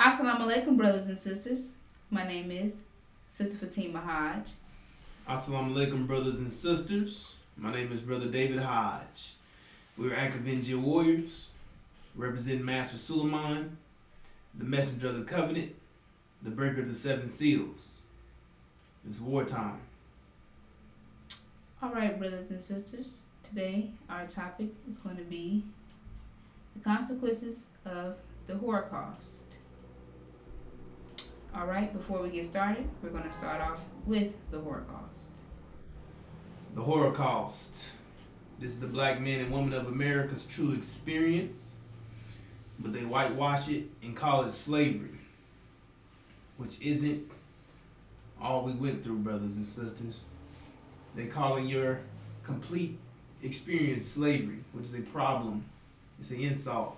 Assalamu alaikum, brothers and sisters. My name is Sister Fatima Hodge. Assalamu alaikum, brothers and sisters. My name is Brother David Hodge. We're active NGO warriors, representing Master Suleiman, the messenger of the covenant, the breaker of the seven seals. It's wartime. All right, brothers and sisters. Today, our topic is going to be the consequences of the Horrorcust. All right, before we get started, we're going to start off with the Horrorcust. The Horrorcust. This is the black man and woman of America's true experience, but they whitewash it and call it slavery, which isn't all we went through, brothers and sisters. They calling your complete experience slavery, which is a problem. It's an insult.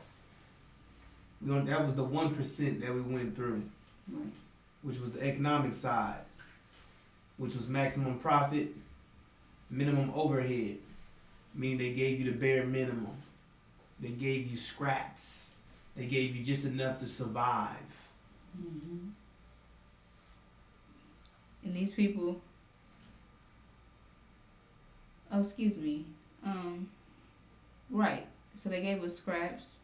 That was the 1% that we went through, Right. which was the economic side, which was maximum profit, minimum overhead, meaning they gave you the bare minimum. They gave you scraps. They gave you just enough to survive. Mm-hmm. And these people, right. So they gave us scraps,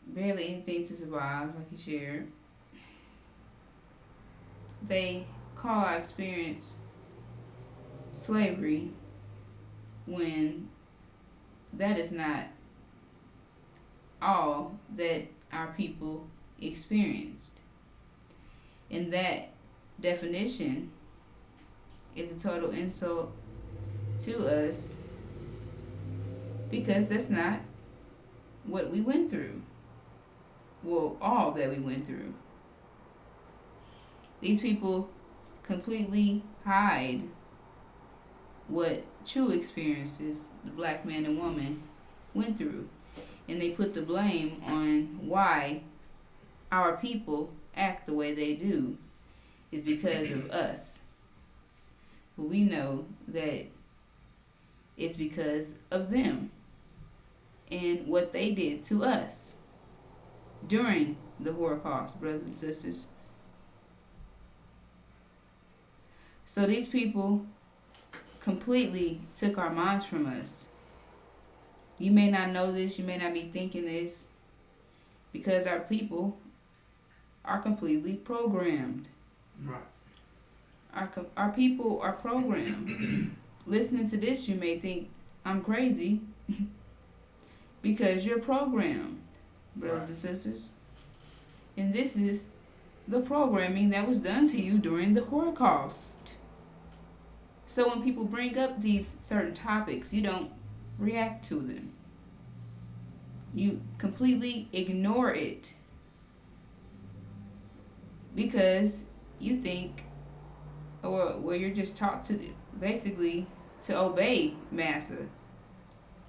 barely anything to survive, like you shared. They call our experience slavery when that is not all that our people experienced. And that definition is a total insult to us because that's not what we went through. Well, all that we went through. These people completely hide what true experiences the black man and woman went through. And they put the blame on why our people act the way they do is because of us. But we know that it's because of them and what they did to us during the Holocaust, brothers and sisters. So these people completely took our minds from us. You may not know this, you may not be thinking this, because our people are completely programmed. Right. Our people are programmed. Listening to this, you may think I'm crazy because you're programmed, brothers and sisters. And this is the programming that was done to you during the Holocaust. So when people bring up these certain topics, you don't react to them. You completely ignore it because you think, or you're just taught to basically to obey massa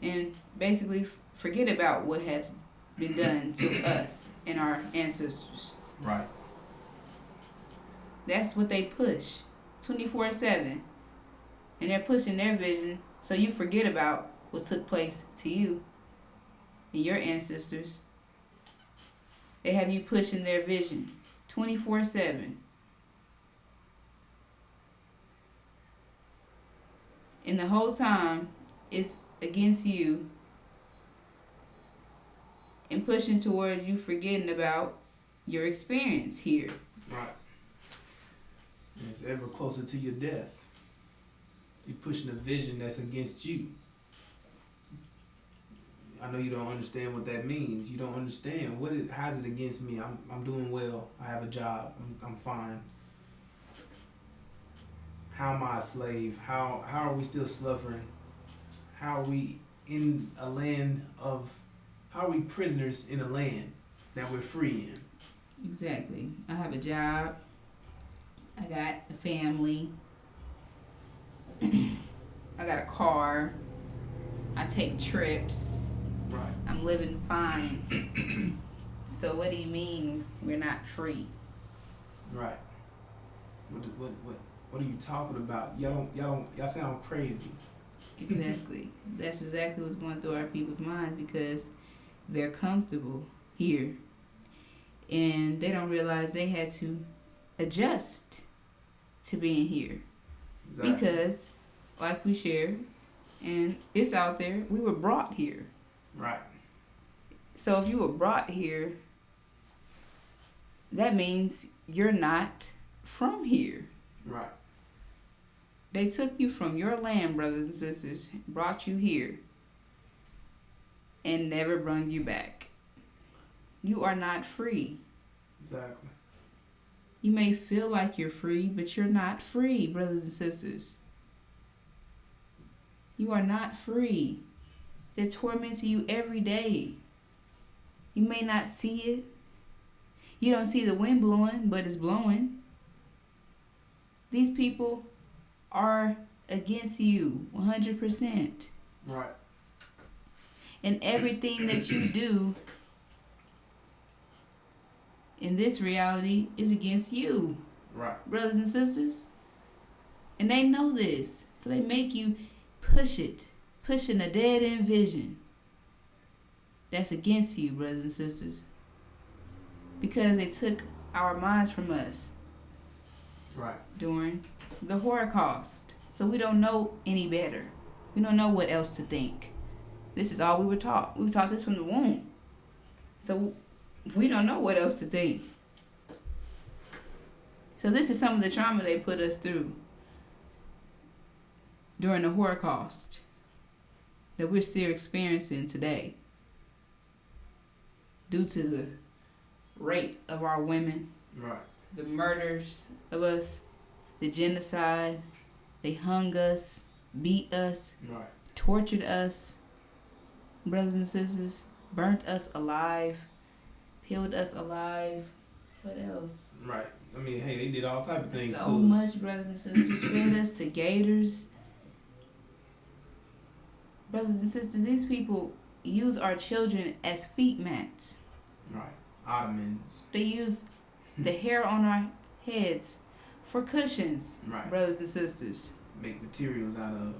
and basically forget about what has been done to us and our ancestors. Right. That's what they push 24/7. And they're pushing their vision so you forget about what took place to you and your ancestors. They have you pushing their vision 24/7. And the whole time it's against you and pushing towards you forgetting about your experience here. Right. And it's ever closer to your death. You're pushing a vision that's against you. I know you don't understand what that means. You don't understand how's it against me? I'm doing well. I have a job. I'm fine. How am I a slave? How are we still suffering? How are we in a land of? How are we prisoners in a land that we're free in? Exactly. I have a job. I got a family. I got a car. I take trips. Right. I'm living fine. So what do you mean we're not free? Right. What are you talking about? Y'all sound crazy. Exactly. That's exactly what's going through our people's minds because they're comfortable here And they don't realize they had to adjust to being here. Exactly. Because, like we shared, and it's out there, we were brought here. Right. So if you were brought here, that means you're not from here. Right. They took you from your land, brothers and sisters, brought you here, and never brought you back. You are not free. Exactly. You may feel like you're free, but you're not free, brothers and sisters. You are not free. They're tormenting you every day. You may not see it. You don't see the wind blowing, but it's blowing. These people are against you 100%. Right. And everything that you do in this reality is against you. Right. Brothers and sisters. And they know this. So they make you push it. Pushing a dead end vision. That's against you, brothers and sisters. Because they took our minds from us. Right. During the Horrorcust. So we don't know any better. We don't know what else to think. This is all we were taught. We were taught this from the womb. So we don't know what else to think. So this is some of the trauma they put us through during the Horrorcust that we're still experiencing today due to the rape of our women, Right. the murders of us, the genocide. They hung us, beat us, Right. tortured us, brothers and sisters, burnt us alive, peeled us alive. What else? Right. I mean, hey, they did all type of things So to us. much, brothers and sisters. Fed us to gators. Brothers and sisters, these people use our children as feet mats. Right. Ottomans. They use the hair on our heads for cushions, Right. brothers and sisters. Make materials out of.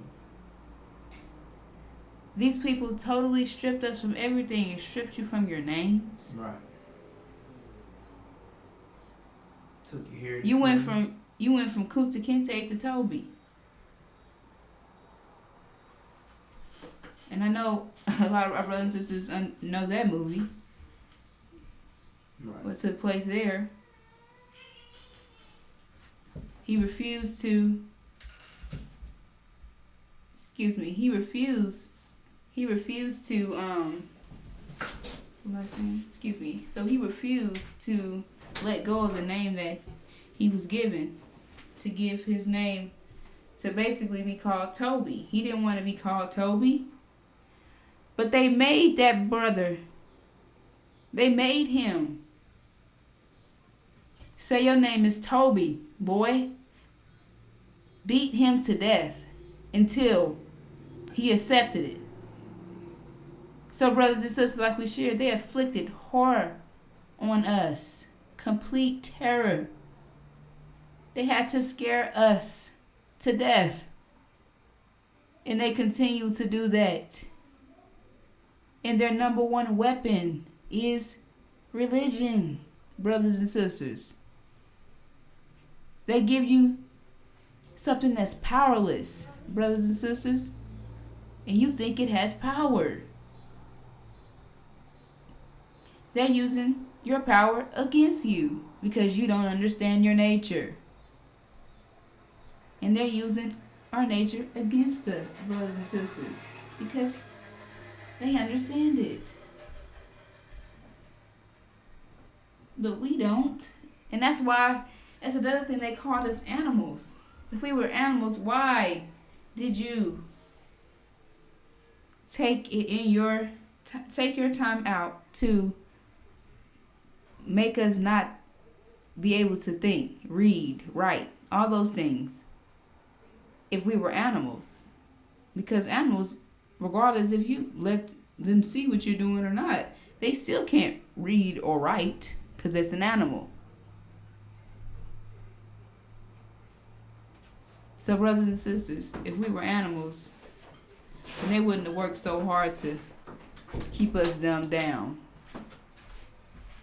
These people totally stripped us from everything and stripped you from your names. Right. Took your hair. You went from Kunta Kinte to Toby. And I know a lot of our brothers and sisters know that movie. Right. What took place there. He refused to what am I saying? Excuse me. So he refused to let go of the name that he was given, to give his name to basically be called Toby. He didn't want to be called Toby. But they made that brother. They made him. Say your name is Toby, boy. Beat him to death until he accepted it. So brothers and sisters, like we shared, they inflicted horror on us. Complete terror. They had to scare us to death. And they continue to do that. And their number one weapon is religion, brothers and sisters. They give you something that's powerless, brothers and sisters, and you think it has power. They're using your power against you because you don't understand your nature. And they're using our nature against us, brothers and sisters, because they understand it. But we don't. And that's another thing they called us animals. If we were animals, why did you take your time out to make us not be able to think, read, write, all those things if we were animals? Because animals, regardless if you let them see what you're doing or not, they still can't read or write because it's an animal. So brothers and sisters, if we were animals, then they wouldn't have worked so hard to keep us dumbed down.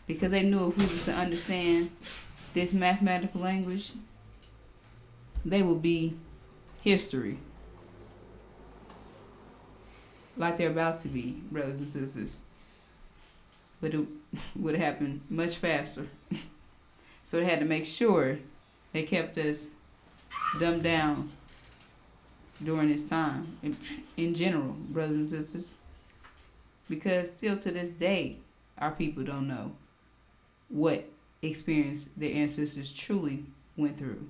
because they knew if we was to understand this mathematical language, they would be history. Like they're about to be, brothers and sisters. But it would have happened much faster. So they had to make sure they kept us dumbed down during this time, in general, brothers and sisters. Because still to this day, our people don't know what experience their ancestors truly went through.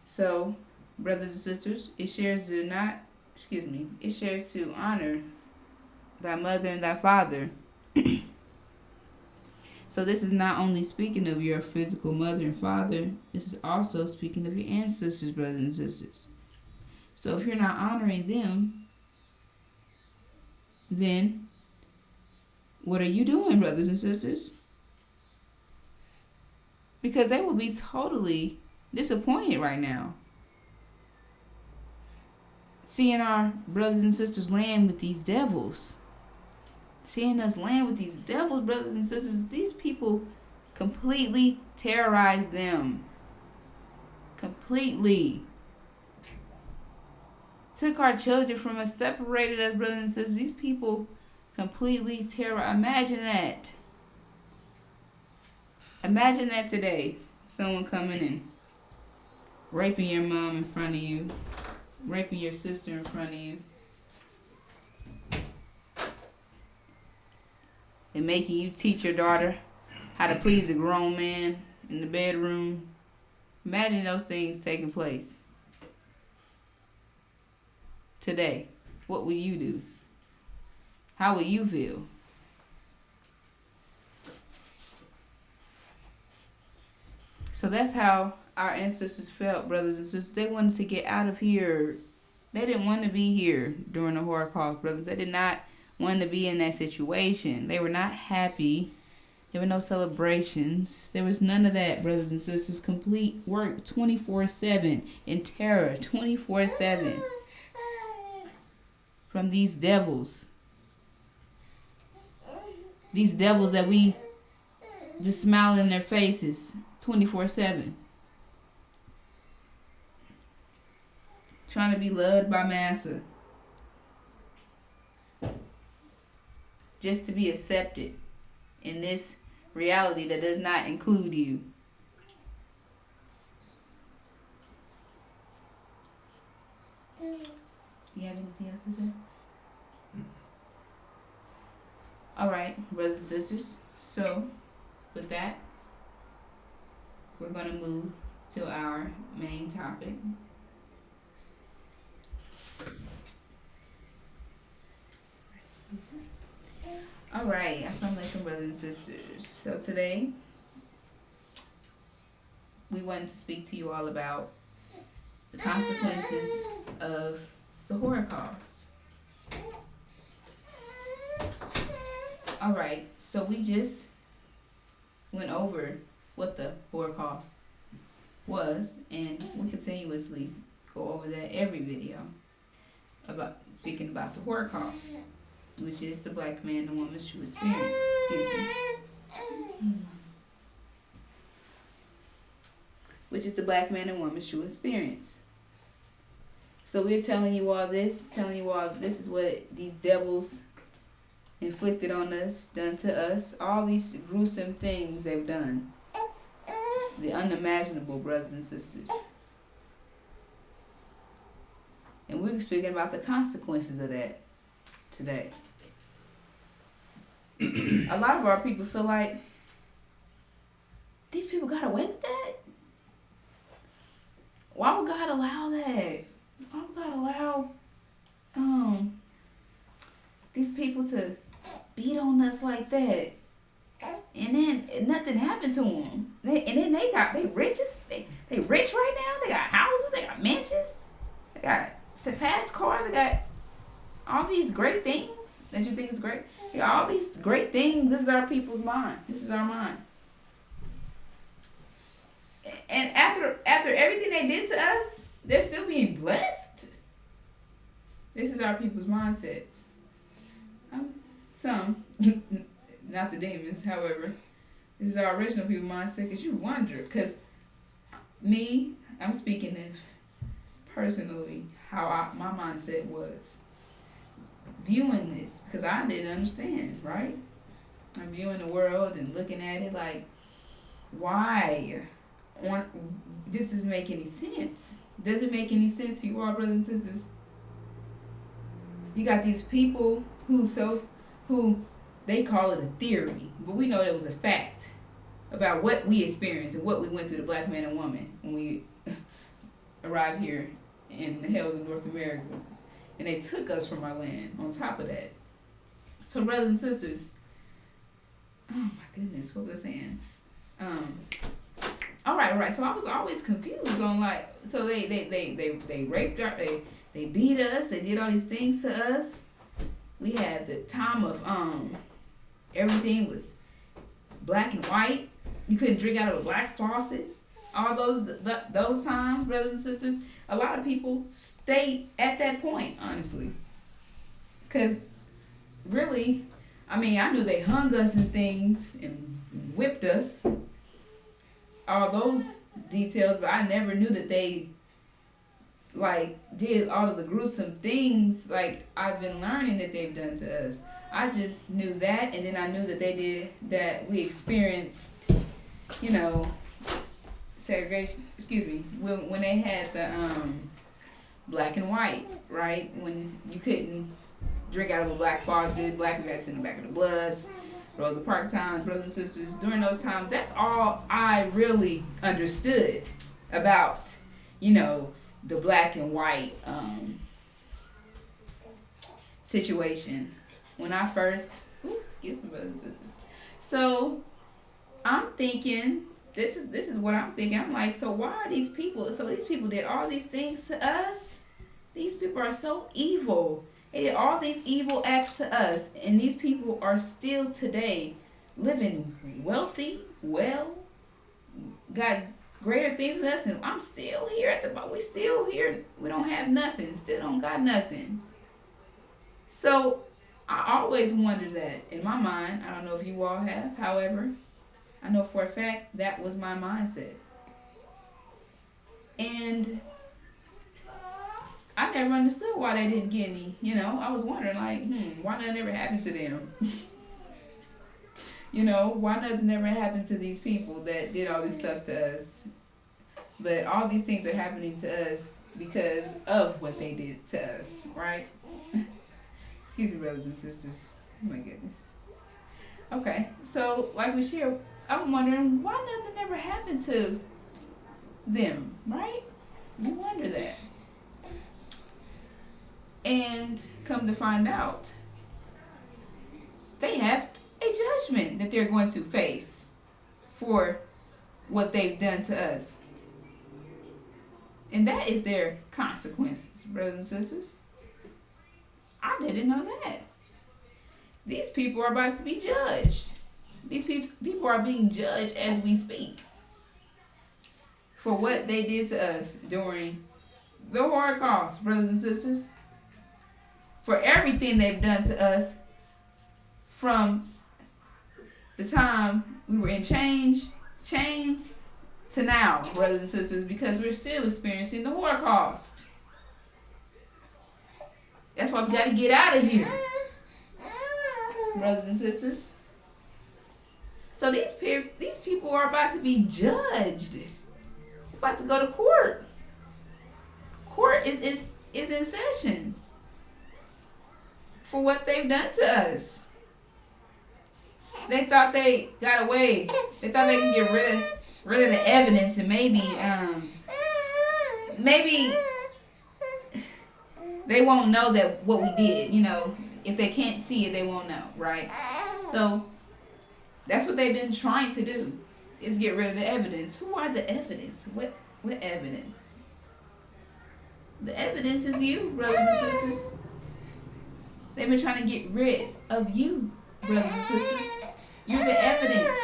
So, brothers and sisters, it shares to honor thy mother and thy father. So this is not only speaking of your physical mother and father, this is also speaking of your ancestors, brothers and sisters. So if you're not honoring them, then what are you doing, brothers and sisters? Because they will be totally disappointed right now, seeing our brothers and sisters land with these devils. Seeing us land with these devils, brothers and sisters, these people completely terrorize them. Completely. Took our children from us, separated us, brothers and sisters. These people completely terrorize. Imagine that. Imagine that today. Someone coming and raping your mom in front of you. Raping your sister in front of you. And making you teach your daughter how to please a grown man in the bedroom. Imagine those things taking place today. What will you do? How will you feel? So that's how our ancestors felt, brothers and sisters. They wanted to get out of here. They didn't want to be here during the Horrorcust, brothers. They did not want to be in that situation. They were not happy. There were no celebrations. There was none of that, brothers and sisters. Complete work 24/7 in terror 24/7 from these devils. These devils that we just smile in their faces 24/7. Trying to be loved by massa. Just to be accepted in this reality that does not include you. You have anything else to say? All right, brothers and sisters. So, with that, we're going to move to our main topic. All right, assalamu alaikum, brothers and sisters. So today, we wanted to speak to you all about the consequences of the Horrorcust. All right, so we just went over what the Horrorcust was, and we continuously go over that every video about speaking about the Horrorcust, which is the black man and woman's true experience. Excuse me. Which is the black man and woman's true experience. So we're telling you all this is what these devils inflicted on us, done to us, all these gruesome things they've done. The unimaginable, brothers and sisters. And we're speaking about the consequences of that today. A lot of our people feel like these people got away with that. Why would God allow that? Why would God allow these people to beat on us like that? And then nothing happened to them. They rich right now. They got houses. They got mansions. They got fast cars. They got all these great things that you think is great. They got all these great things. This is our people's mind. This is our mind. And after everything they did to us, they're still being blessed. This is our people's mindsets. some, not the demons, however, this is our original people mindset, because you wonder, because me, I'm speaking of personally how my mindset was viewing this, because I didn't understand, right? I'm viewing the world and looking at it like, why? This doesn't make any sense. Does it make any sense to you all, brothers and sisters? You got these people who they call it a theory, but we know it was a fact about what we experienced and what we went through, the black man and woman, when we arrived here in the hills of North America. And they took us from our land on top of that. So, brothers and sisters, oh my goodness, what was I saying? All right. So I was always confused on, like, so they raped our, they beat us, they did all these things to us. We had the time of everything was black and white. You couldn't drink out of a black faucet. All those times, brothers and sisters, a lot of people stayed at that point, honestly. Because really, I mean, I knew they hung us and things and whipped us. All those details, but I never knew that they like did all of the gruesome things like I've been learning that they've done to us. I just knew that, and then I knew that they did, that we experienced, segregation, when they had the black and white, right? When you couldn't drink out of a black faucet, black people had to sit in the back of the bus, Rosa Parks times, brothers and sisters, during those times, that's all I really understood about, the black and white situation. When I first, excuse me, brothers and sisters. So I'm thinking, this is what I'm thinking. I'm like, so why are these people? So these people did all these things to us. These people are so evil. They did all these evil acts to us, and these people are still today living wealthy, well, got greater things than us, and I'm still here at the bottom. We still here. We don't have nothing. Still don't got nothing. So I always wonder that in my mind. I don't know if you all have. However, I know for a fact that was my mindset. And I never understood why they didn't get any. I was wondering, like, why nothing ever happened to them? Why nothing ever happened to these people that did all this stuff to us? But all these things are happening to us because of what they did to us, right? Excuse me, brothers and sisters. Oh my goodness. Okay, so like we shared, I'm wondering why nothing ever happened to them, right? You wonder that. And come to find out, they have a judgment that they're going to face for what they've done to us. And that is their consequences, brothers and sisters. I didn't know that. These people are about to be judged. These people are being judged as we speak for what they did to us during the Horrorcust, brothers and sisters. For everything they've done to us from the time we were in chains to now, brothers and sisters, because we're still experiencing the Horrorcust. That's why we got to get out of here, brothers and sisters. So these people are about to be judged. About to go to court. Court is in session for what they've done to us. They thought they got away. They thought they could get rid of the evidence, and maybe they won't know that what we did. If they can't see it, they won't know, right? So that's what they've been trying to do, is get rid of the evidence. Who are the evidence? What evidence? The evidence is you, brothers and sisters. They've been trying to get rid of you, brothers and sisters. You're the evidence.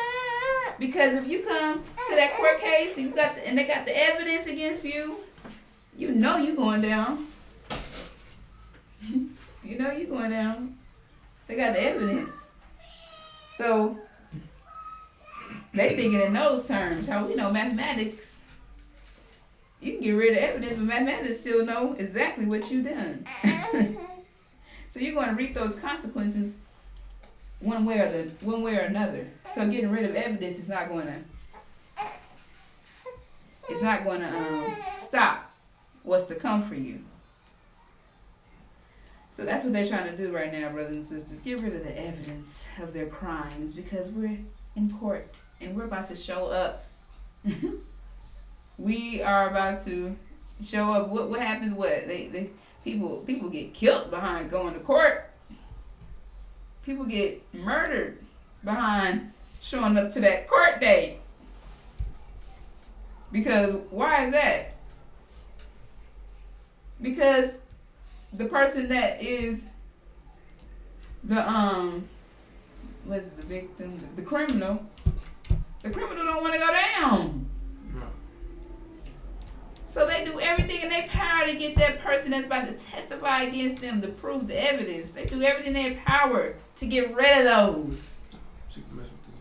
Because if you come to that court case and they got the evidence against you, you know you're going down. You know you're going down. They got the evidence. So they thinking in those terms. How we know mathematics, you can get rid of evidence, but mathematics still know exactly what you done. So you're going to reap those consequences one way or another. So getting rid of evidence is not going to stop what's to come for you. So that's what they're trying to do right now, brothers and sisters. Get rid of the evidence of their crimes, because we're in court and we're about to show up. We are about to show up. What happens? People get killed behind going to court. People get murdered behind showing up to that court date. Because why is that? Because the person that is the victim, the criminal don't want to go down. No. So they do everything in their power to get that person that's about to testify against them to prove the evidence. They do everything in their power to get rid of those.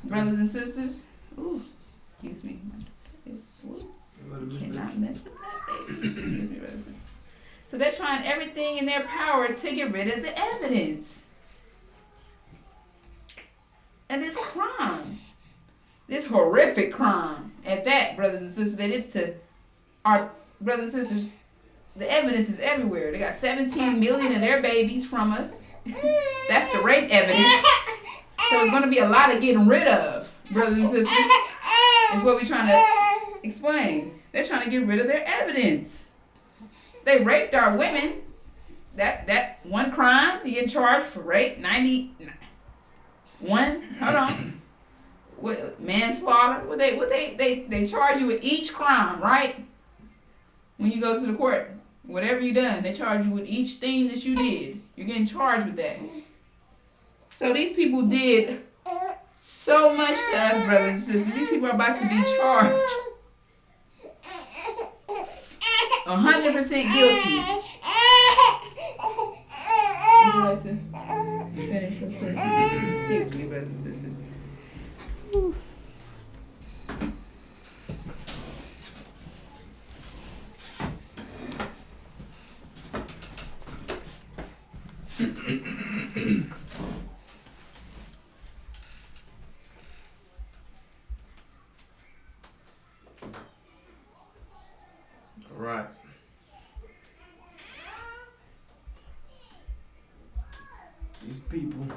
Brothers and sisters. Ooh, excuse me. Cannot mess with that, baby. Excuse me, brothers and sisters. So they're trying everything in their power to get rid of the evidence. And this crime, this horrific crime at that, brothers and sisters, they did to our brothers and sisters. The evidence is everywhere. They got 17 million of their babies from us. That's the rape evidence. So it's going to be a lot of getting rid of, brothers and sisters. Is what we're trying to explain. They're trying to get rid of their evidence. They raped our women. That one crime, you get charged for rape. 91. Hold on. What, manslaughter? They charge you with each crime, right? When you go to the court, whatever you done, they charge you with each thing that you did. You're getting charged with that. So these people did so much to us, brothers and sisters. These people are about to be charged 100% guilty. Would you like to finish with this? Excuse me, brothers and sisters. All right. These people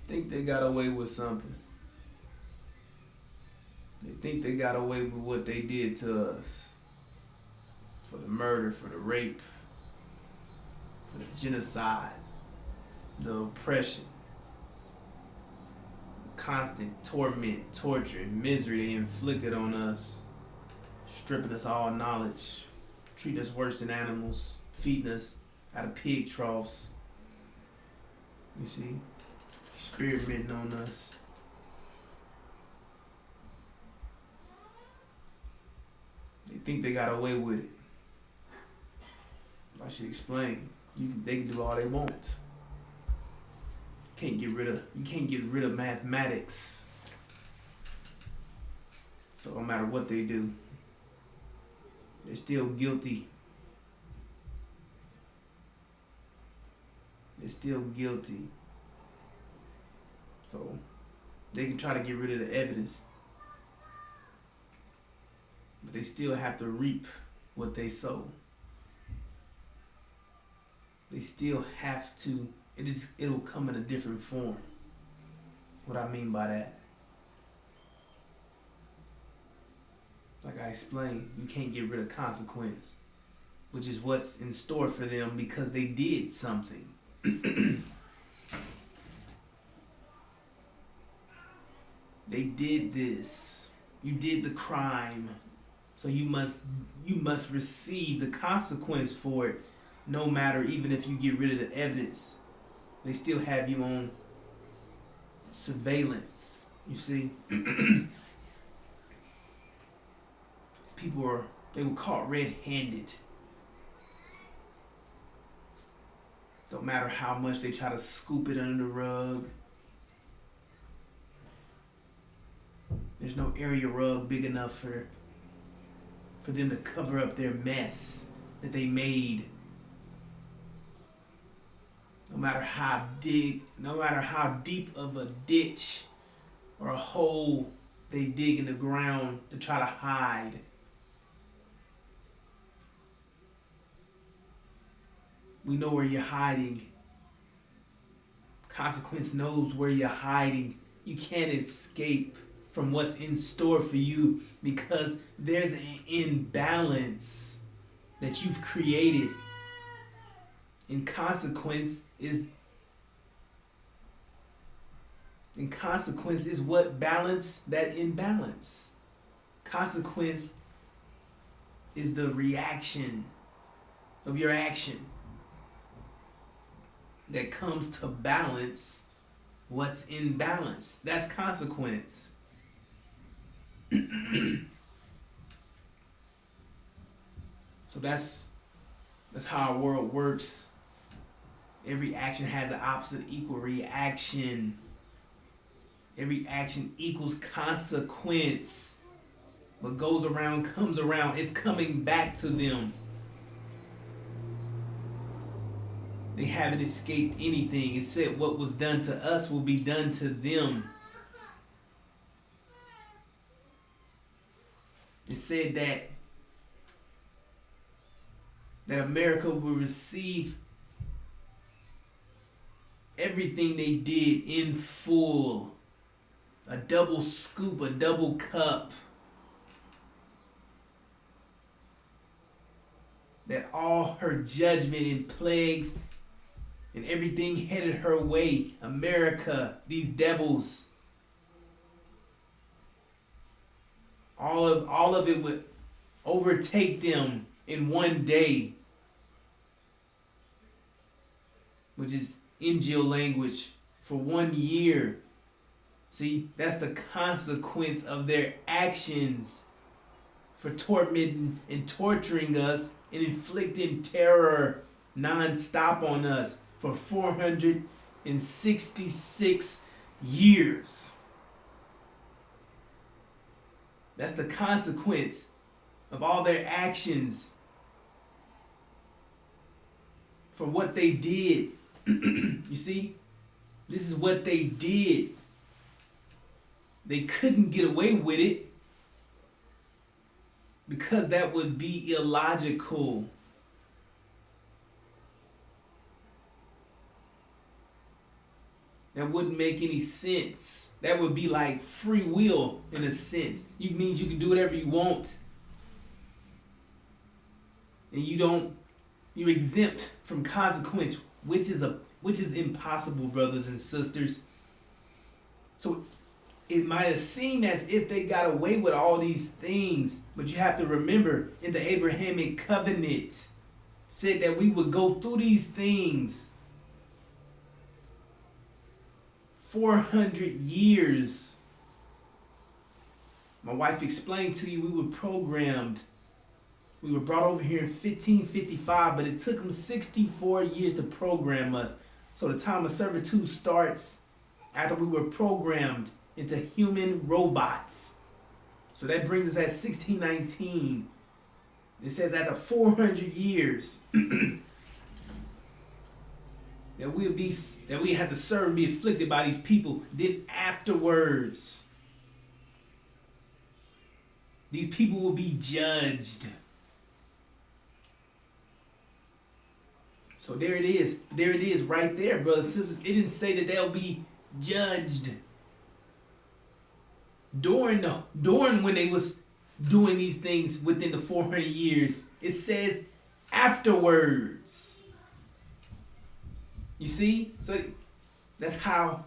think they got away with something. They think they got away with what they did to us. For the murder, for the rape, for the genocide, the oppression, the constant torment, torture, and misery they inflicted on us, stripping us all knowledge, treating us worse than animals, feeding us out of pig troughs. You see? Experimenting on us. They think they got away with it. I should explain. They can do all they want. You can't get rid of mathematics. So no matter what they do, they're still guilty. They're still guilty. So they can try to get rid of the evidence, but they still have to reap what they sow. They still have to, it'll come in a different form. What I mean by that, like I explained, you can't get rid of consequence, which is what's in store for them because they did something. They did this. You did the crime. So you must receive the consequence for it, no matter, even if you get rid of the evidence. They still have you on surveillance. You see? These people they were caught red-handed. Don't matter how much they try to scoop it under the rug. There's no area rug big enough for them to cover up their mess that they made. No matter how deep of a ditch or a hole they dig in the ground to try to hide. We know where you're hiding. Consequence knows where you're hiding. You can't escape from what's in store for you because there's an imbalance that you've created. And consequence is what balanced that imbalance. Consequence is the reaction of your action that comes to balance what's in balance. That's consequence. So that's how our world works. Every action has an opposite equal reaction. Every action equals consequence. What goes around comes around. It's coming back to them. They haven't escaped anything. It said what was done to us will be done to them. It said that America will receive everything they did in full. A double scoop, a double cup. That all her judgment and plagues and everything headed her way. America, these devils. All of it would overtake them in one day. Which is Angel language for 1 year. See, that's the consequence of their actions for tormenting and torturing us and inflicting terror non-stop on us for 466 years. That's the consequence of all their actions for what they did. You see, this is what they did. They couldn't get away with it because that would be illogical. That wouldn't make any sense. That would be like free will in a sense. It means you can do whatever you want. And you're exempt from consequence, which is impossible, brothers and sisters. So it might have seemed as if they got away with all these things, but you have to remember in the Abrahamic covenant said that we would go through these things 400 years. My wife explained to you we were programmed. We were brought over here in 1555, but it took them 64 years to program us. So the time of servitude starts after we were programmed into human robots. So that brings us at 1619. It says after 400 years that we have to serve and be afflicted by these people. Then afterwards, these people will be judged. So there it is. There it is right there, brothers and sisters. It didn't say that they'll be judged during when they was doing these things within the 400 years. It says afterwards. You see? So that's how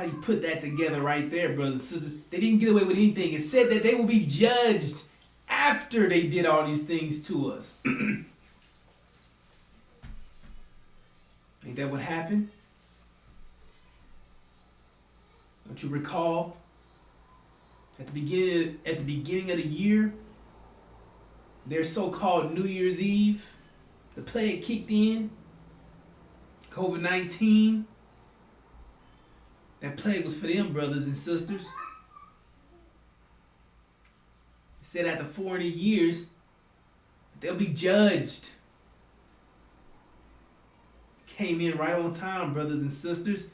you put that together right there, brothers and sisters. They didn't get away with anything. It said that they will be judged after they did all these things to us. Ain't that what happened? Don't you recall at the beginning of the year, their so-called New Year's Eve, The plague kicked in. COVID-19. That plague was for them, brothers and sisters. It said after 400 years, they'll be judged. Came in right on time, brothers and sisters.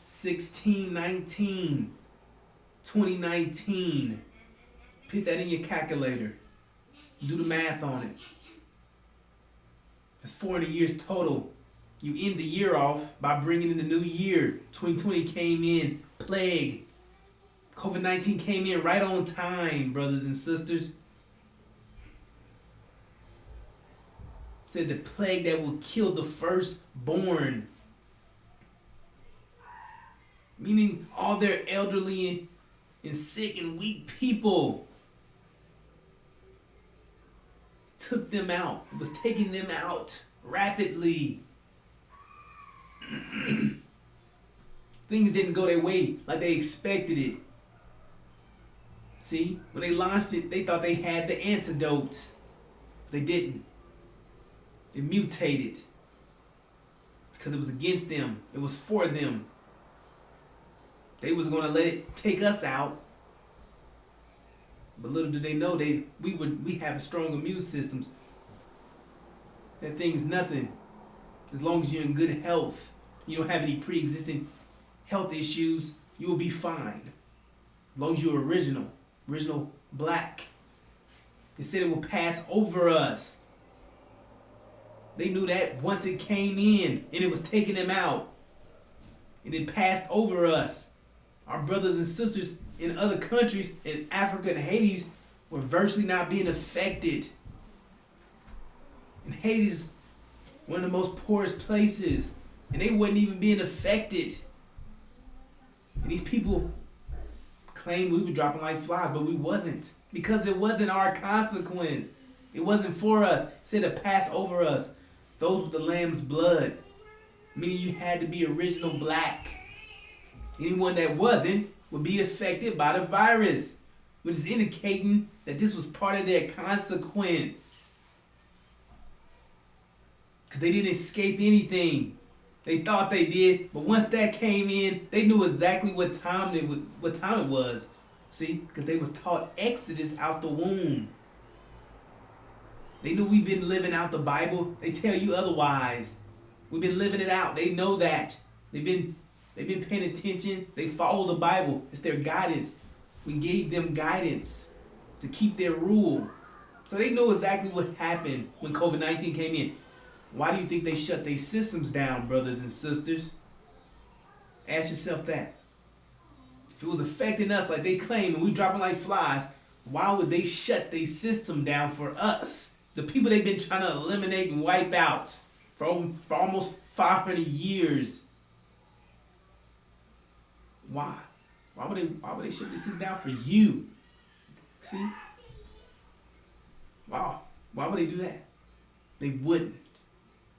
1619, 2019. Put that in your calculator. Do the math on it. That's 400 years total. You end the year off by bringing in the new year. 2020 came in, plague. COVID-19 came in right on time, brothers and sisters. Said the plague that will kill the firstborn. Meaning all their elderly and sick and weak people. Took them out. It was taking them out rapidly. Things didn't go their way like they expected it. See, when they launched it, they thought they had the antidote. They didn't. It mutated. Because it was against them. It was for them. They was going to let it take us out. But little did they know we have strong immune systems. That thing's nothing. As long as you're in good health, you don't have any pre-existing health issues, you will be fine. As long as you're original black. They said it will pass over us. They knew that once it came in and it was taking them out. And it passed over us. Our brothers and sisters in other countries, in Africa and Haiti, were virtually not being affected. And Haiti is one of the most poorest places. And they wasn't even being affected. And these people claimed we were dropping like flies, but we wasn't. Because it wasn't our consequence. It wasn't for us. It said to pass over us. Those with the lamb's blood. Meaning you had to be original black. Anyone that wasn't would be affected by the virus, which is indicating that this was part of their consequence. Because they didn't escape anything. They thought they did, but once that came in, they knew exactly what time it was. See, because they was taught Exodus out the womb. They knew we've been living out the Bible. They tell you otherwise. We've been living it out. They know that. They've been paying attention. They follow the Bible. It's their guidance. We gave them guidance to keep their rule. So they know exactly what happened when COVID-19 came in. Why do you think they shut their systems down, brothers and sisters? Ask yourself that. If it was affecting us like they claim and we dropping like flies, why would they shut their system down for us? The people they've been trying to eliminate and wipe out for almost 500 years. Why? Why would they shut this down for you? See? Wow. Why would they do that? They wouldn't.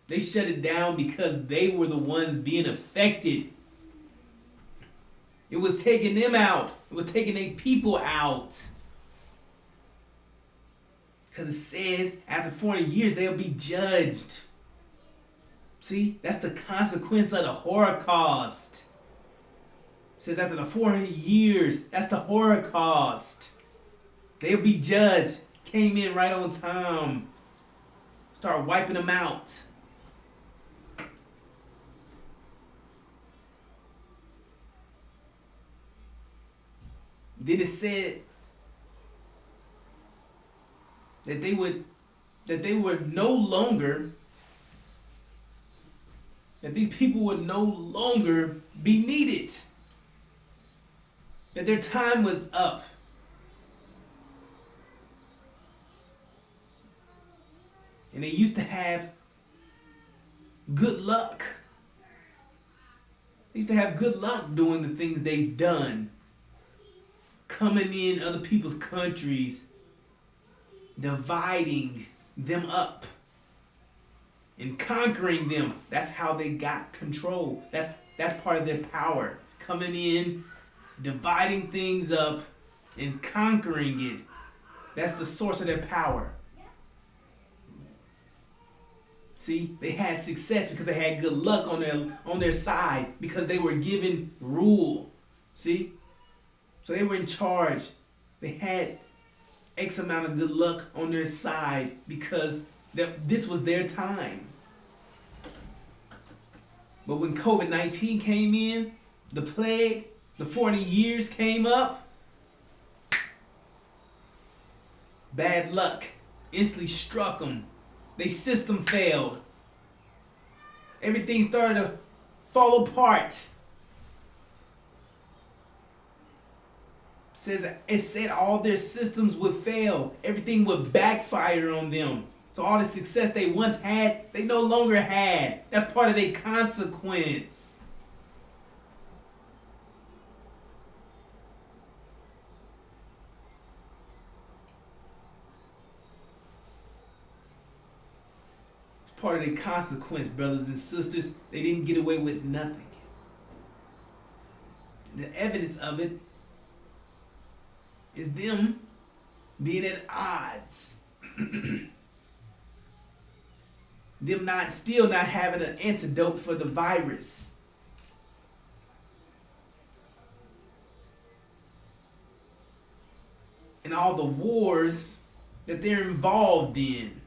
They shut it down because they were the ones being affected. It was taking them out. It was taking their people out. Because it says after 40 years they'll be judged. See? That's the consequence of the Horrorcust. It says after the 400 years, that's the Horrorcust. They'll be judged. Came in right on time. Start wiping them out. Then it said that they would no longer, that these people would no longer be needed. That their time was up. And they used to have good luck. They used to have good luck doing the things they've done. Coming in other people's countries, dividing them up and conquering them. That's how they got control. That's part of their power. Coming in, dividing things up, and conquering it. That's the source of their power. See, they had success because they had good luck on their side because they were given rule. See? So they were in charge. They had X amount of good luck on their side because this was their time. But when COVID-19 came in, the plague, the 40 years came up, bad luck instantly struck them. Their system failed. Everything started to fall apart. It said all their systems would fail. Everything would backfire on them. So all the success they once had, they no longer had. That's part of their consequence. It's part of their consequence, brothers and sisters. They didn't get away with nothing. The evidence of it is them being at odds. Them still not having an antidote for the virus. And all the wars that they're involved in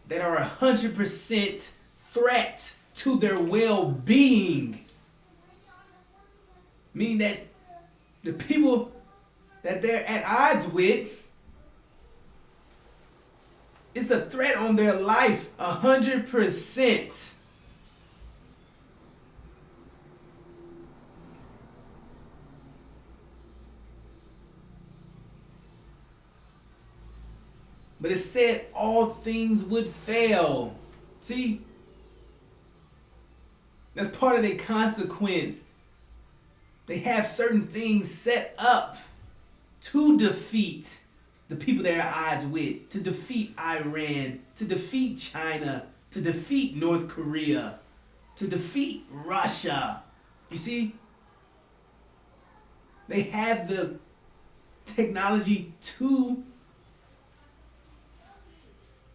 that are 100% threat to their well-being. Meaning that the people that they're at odds with, it's a threat on their life, 100%. But it said all things would fail. See? That's part of their consequence. They have certain things set up to defeat the people they're at odds with, to defeat Iran, to defeat China, to defeat North Korea, to defeat Russia. You see? They have the technology to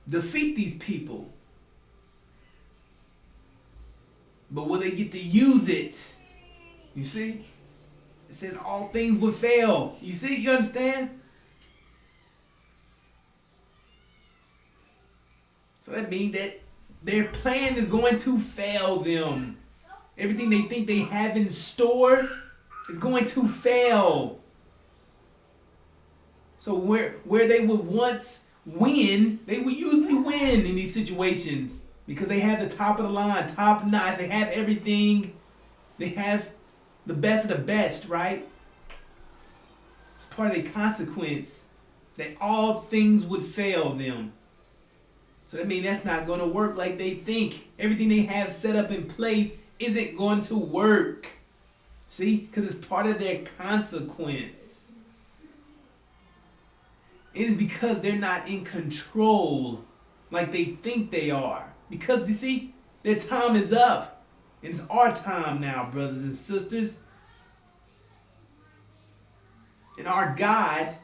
defeat these people. But will they get to use it? You see? It says all things will fail. You see? You understand? So that means that their plan is going to fail them. Everything they think they have in store is going to fail. So where they would once win, they would usually win in these situations because they have the top of the line, top notch. They have everything. They have the best of the best, right? It's part of the consequence that all things would fail them. So that means that's not going to work like they think. Everything they have set up in place isn't going to work. See? Because it's part of their consequence. It is because they're not in control like they think they are. Because, you see, their time is up. And it's our time now, brothers and sisters. And our God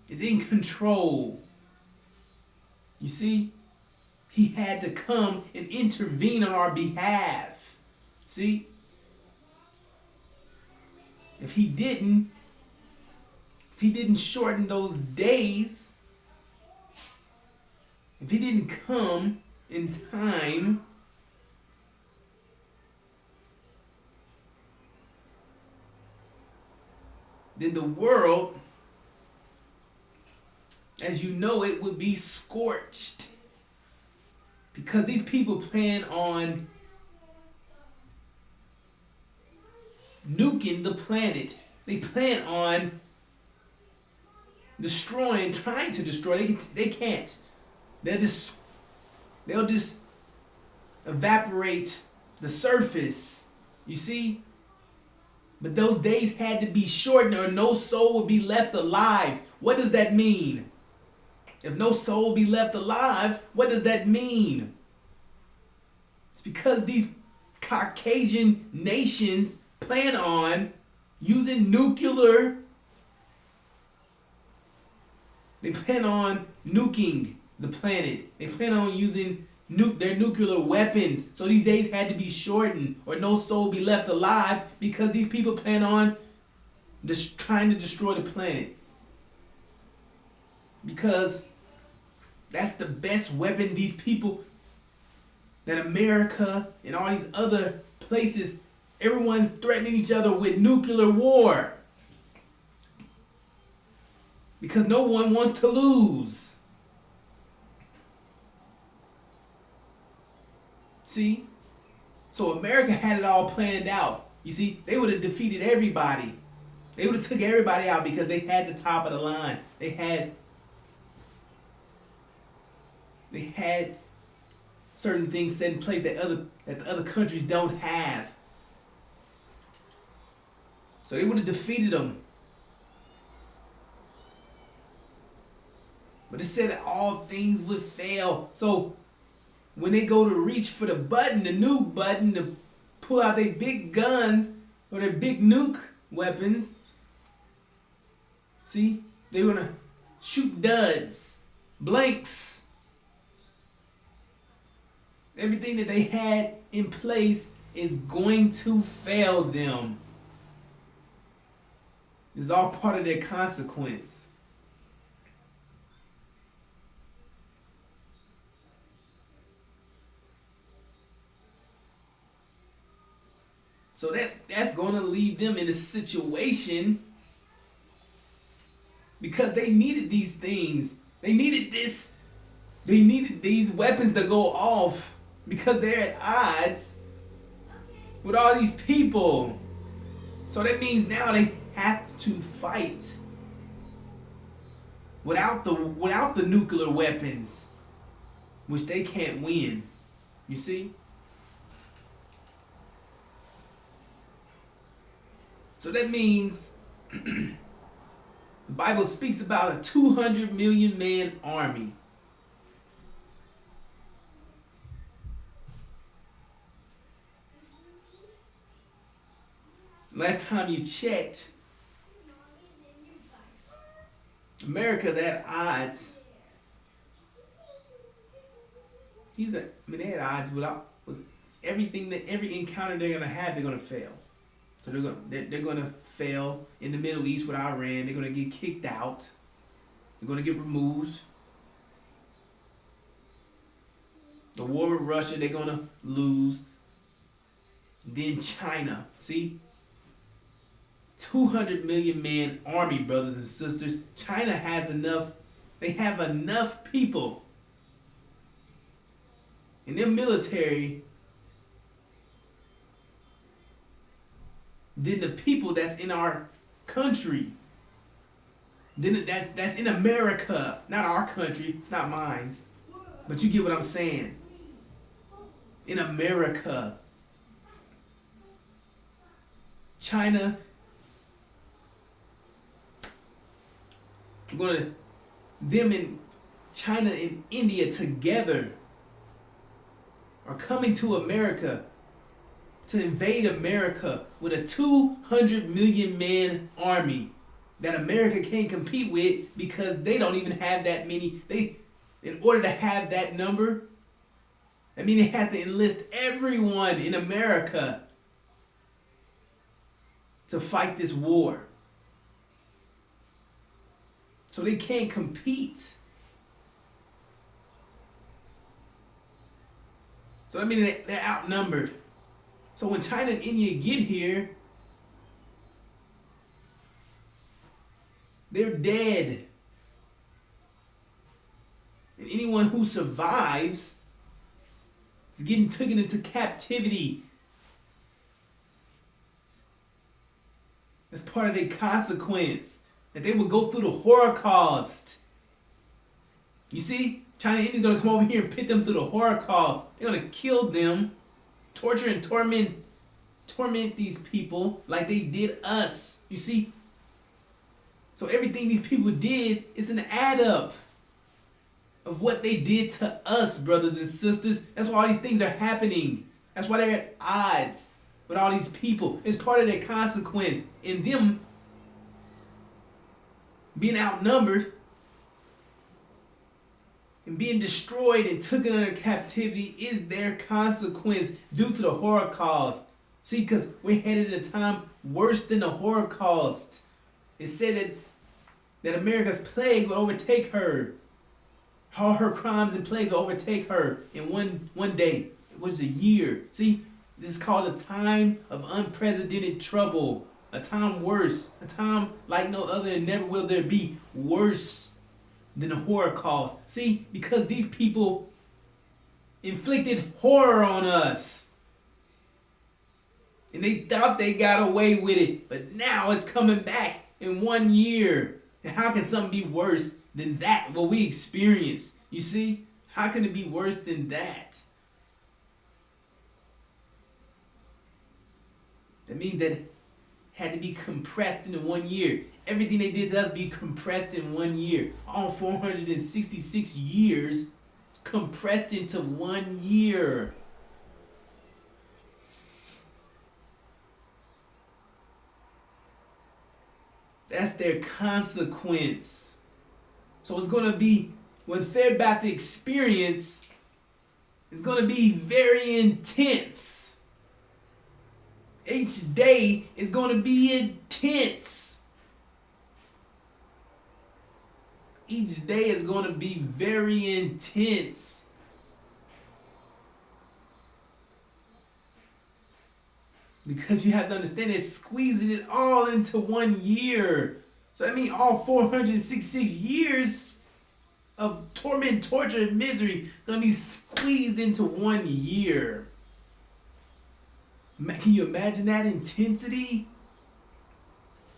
is in control. You see, he had to come and intervene on our behalf. See? If he didn't shorten those days, if he didn't come in time, then the world, as you know it, would be scorched. Because these people plan on nuking the planet. They plan on trying to destroy. They can't. They'll just evaporate the surface. You see? But those days had to be shortened or no soul would be left alive. What does that mean? If no soul be left alive, what does that mean? It's because these Caucasian nations plan on using nuclear. They plan on nuking the planet. They plan on using their nuclear weapons. So these days had to be shortened or no soul be left alive because these people plan on trying to destroy the planet. Because that's the best weapon these people, that America and all these other places, everyone's threatening each other with nuclear war. Because no one wants to lose. See? So America had it all planned out. You see, they would have defeated everybody. They would have took everybody out because they had the top of the line. They had certain things set in place that the other countries don't have. So they would have defeated them. But it said that all things would fail. So when they go to reach for the button, the nuke button, to pull out their big guns or their big nuke weapons, see, they're going to shoot duds, blanks. Everything that they had in place is going to fail them. It's all part of their consequence. So that's going to leave them in a situation because they needed these things. They needed this. They needed these weapons to go off because they're at odds with all these people. So that means now they have to fight without the nuclear weapons, which they can't win. You see? So that means the Bible speaks about a 200 million man army. Last time you checked, America's at odds. They had odds with everything, that every encounter they're gonna have, they're gonna fail. So they're gonna fail in the Middle East with Iran. They're gonna get kicked out. They're gonna get removed. The war with Russia, they're gonna lose. Then China, see? 200 million man army, brothers and sisters. China has enough. They have enough people in their military than the people that's in our country. That's in America, not our country. It's not mine, but you get what I'm saying. In America, China. Them and China and India together are coming to America to invade America with a 200 million man army that America can't compete with because they don't even have that many. In order to have that number, I mean, they have to enlist everyone in America to fight this war. So they can't compete. So I mean, they're outnumbered. So when China and India get here, they're dead. And anyone who survives is getting taken into captivity. That's part of their consequence. That they would go through the Horrorcust. You see? China and India's going to come over here and pit them through the Horrorcust. They're going to kill them, torture and torment these people like they did us. You see? So everything these people did is an add up of what they did to us, brothers and sisters. That's why all these things are happening. That's why they're at odds with all these people. It's part of their consequence. In them being outnumbered and being destroyed and taken under captivity is their consequence due to the Holocaust. See, because we're headed at a time worse than the Holocaust. It said that America's plagues will overtake her. All her crimes and plagues will overtake her in one day, which is a year. See, this is called a time of unprecedented trouble. A time worse. A time like no other, and never will there be worse than the Holocaust. See, because these people inflicted horror on us. And they thought they got away with it. But now it's coming back in 1 year. And how can something be worse than that, what we experienced? You see? How can it be worse than that? That means that it had to be compressed into 1 year. Everything they did to us be compressed in 1 year. All 466 years compressed into 1 year. That's their consequence. So it's going to be, what they're about to experience is going to be very intense. Each day is going to be intense. Each day is going to be very intense. Because you have to understand, it's squeezing it all into 1 year. So that means all 466 years of torment, torture, and misery going to be squeezed into 1 year. Can you imagine that intensity?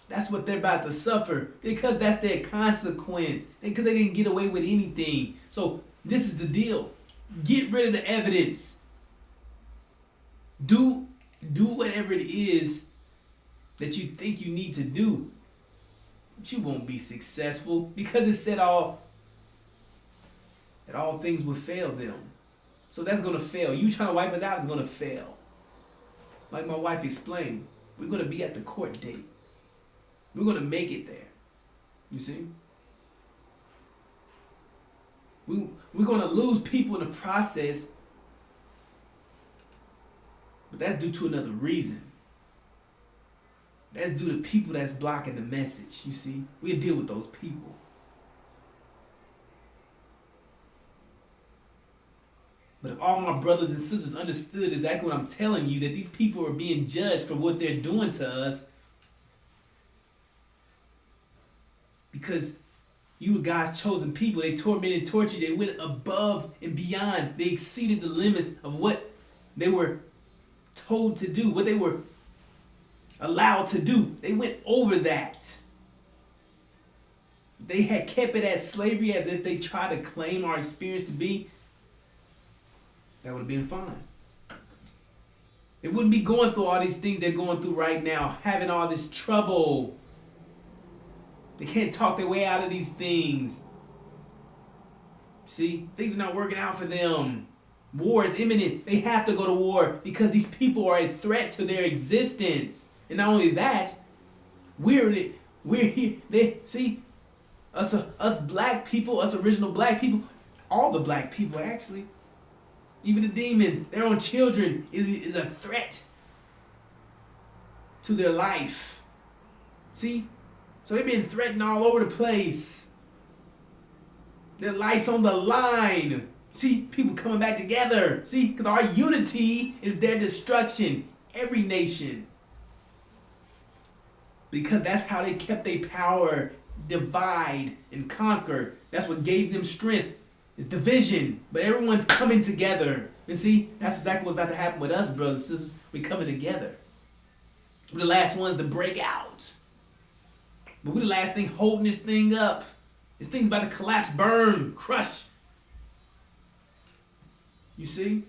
That's what they're about to suffer, because that's their consequence. Because they didn't get away with anything. So this is the deal. Get rid of the evidence. Do whatever it is that you think you need to do. But you won't be successful, because it said that all things will fail them. So that's going to fail. You trying to wipe us out is going to fail. Like my wife explained, we're going to be at the court date. We're going to make it there. You see? We're going to lose people in the process, but that's due to another reason. That's due to people that's blocking the message. You see? We'll deal with those people. But if all my brothers and sisters understood exactly what I'm telling you, that these people are being judged for what they're doing to us, because you were God's chosen people. They tormented and tortured. They went above and beyond. They exceeded the limits of what they were told to do, what they were allowed to do. They went over that. They had kept it as slavery, as if they tried to claim our experience to be. That would have been fine. They wouldn't be going through all these things they're going through right now, having all this trouble. They can't talk their way out of these things. See, things are not working out for them. War is imminent. They have to go to war because these people are a threat to their existence. And not only that, we're here. See, us black people, us original black people, all the black people actually, even the demons, their own children is a threat to their life. See? So they've been threatened all over the place. Their life's on the line. See, people coming back together. See, because our unity is their destruction. Every nation. Because that's how they kept their power. Divide and conquer. That's what gave them strength. It's division. But everyone's coming together. And see, that's exactly what's about to happen with us, brothers and sisters. We're coming together. We're the last ones to break out. But we're the last thing holding this thing up. This thing's about to collapse, burn, crush. You see?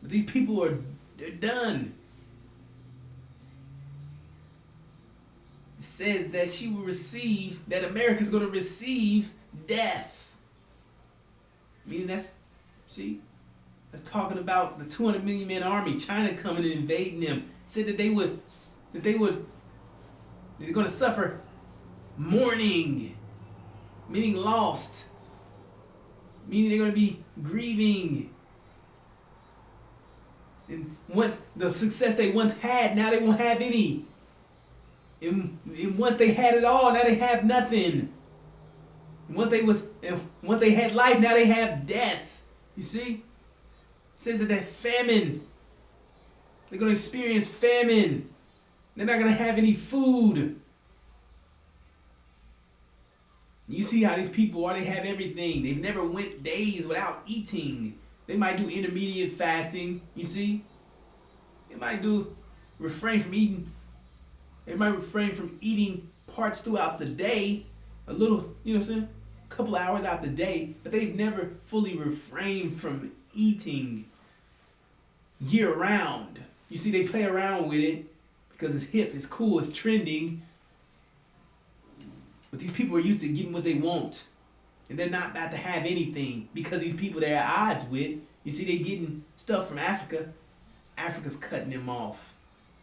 But these people they're done. It says that she will receive, that America's going to receive death. Meaning that's talking about the 200 million man army, China coming and invading them. Said that they They're going to suffer mourning, meaning lost, meaning they're going to be grieving. And once the success they once had, now they won't have any. And once they had it all, now they have nothing. And once they had life, now they have death. You see? It says that famine. They're going to experience famine. They're not going to have any food. You see how these people are, they have everything. They've never went days without eating. They might do intermediate fasting, you see? They might refrain from eating. They might refrain from eating parts throughout the day. A little, you know what I'm saying? A couple hours out the day. But they've never fully refrained from eating year round. You see, they play around with it because it's hip, it's cool, it's trending. But these people are used to getting what they want. And they're not about to have anything because these people they're at odds with, you see, they getting stuff from Africa. Africa's cutting them off.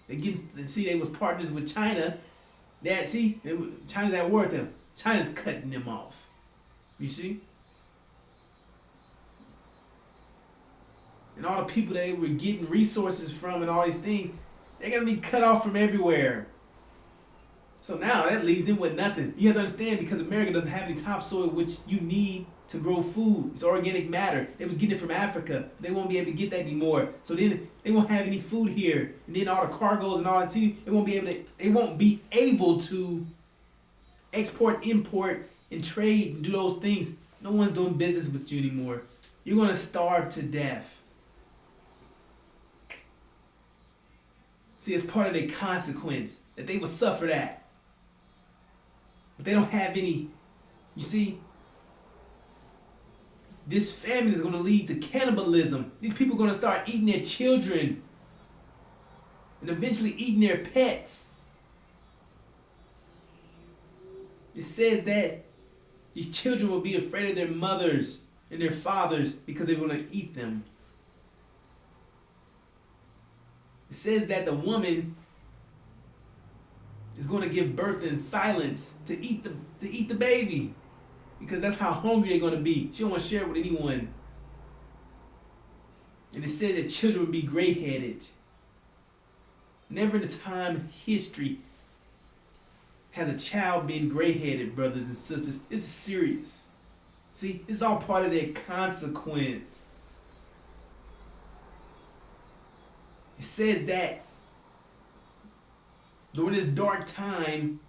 They was partners with China. China's at war with them. China's cutting them off. You see? And all the people that they were getting resources from and all these things, they're going to be cut off from everywhere. So now that leaves them with nothing. You have to understand, because America doesn't have any topsoil which you need to grow food. It's organic matter. They was getting it from Africa. They won't be able to get that anymore. So then they won't have any food here. And then all the cargoes and all that, they won't be able to export, import, and trade and do those things. No one's doing business with you anymore. You're going to starve to death. See, it's part of their consequence that they will suffer that. But they don't have any. You see, this famine is going to lead to cannibalism. These people are going to start eating their children and eventually eating their pets. It says that these children will be afraid of their mothers and their fathers because they're going to eat them. It says that the woman is going to give birth in silence to eat the baby, because that's how hungry they're going to be. She don't want to share it with anyone. And it said that children would be gray-headed. Never in a time in history has a child been gray-headed, brothers and sisters. This is serious. See, this is all part of their consequence. It says that during this dark time,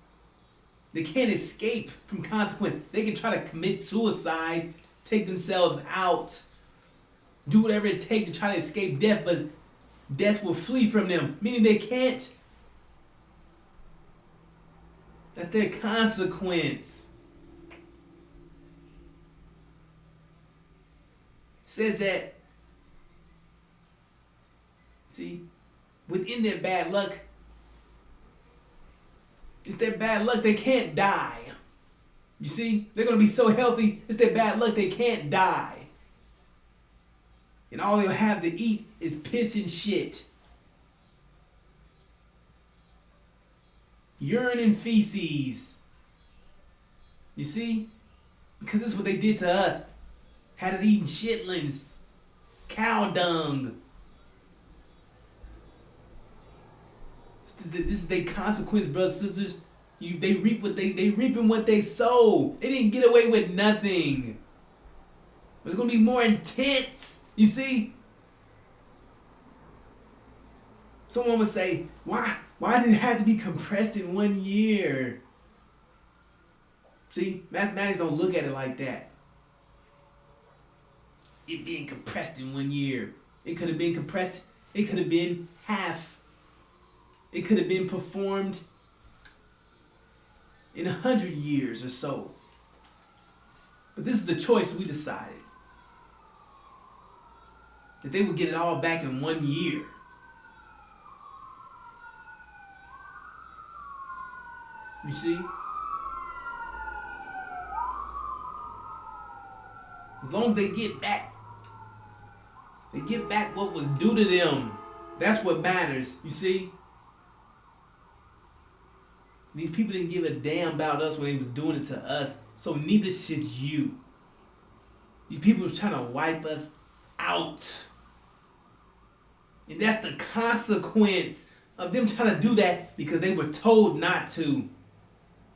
they can't escape from consequence. They can try to commit suicide, take themselves out, do whatever it takes to try to escape death, but death will flee from them, meaning they can't. That's their consequence. It says that, see, within their bad luck, it's their bad luck they can't die. You see, they're going to be so healthy, it's their bad luck they can't die. And all they'll have to eat is piss and shit. Urine and feces. You see? Because this is what they did to us. Had us eating chitlins, cow dung. This is their consequence, brothers and sisters. They reaping what they sow. They didn't get away with nothing. It's gonna be more intense. You see? Someone would say, why did it have to be compressed in 1 year? See, mathematics don't look at it like that. It being compressed in 1 year. It could have been compressed. It could have been half. It could have been performed in 100 years or so. But this is the choice we decided. That they would get it all back in 1 year. You see? As long as they get back what was due to them. That's what matters, you see? These people didn't give a damn about us when they was doing it to us, so neither should you. These people was trying to wipe us out. And that's the consequence of them trying to do that, because they were told not to.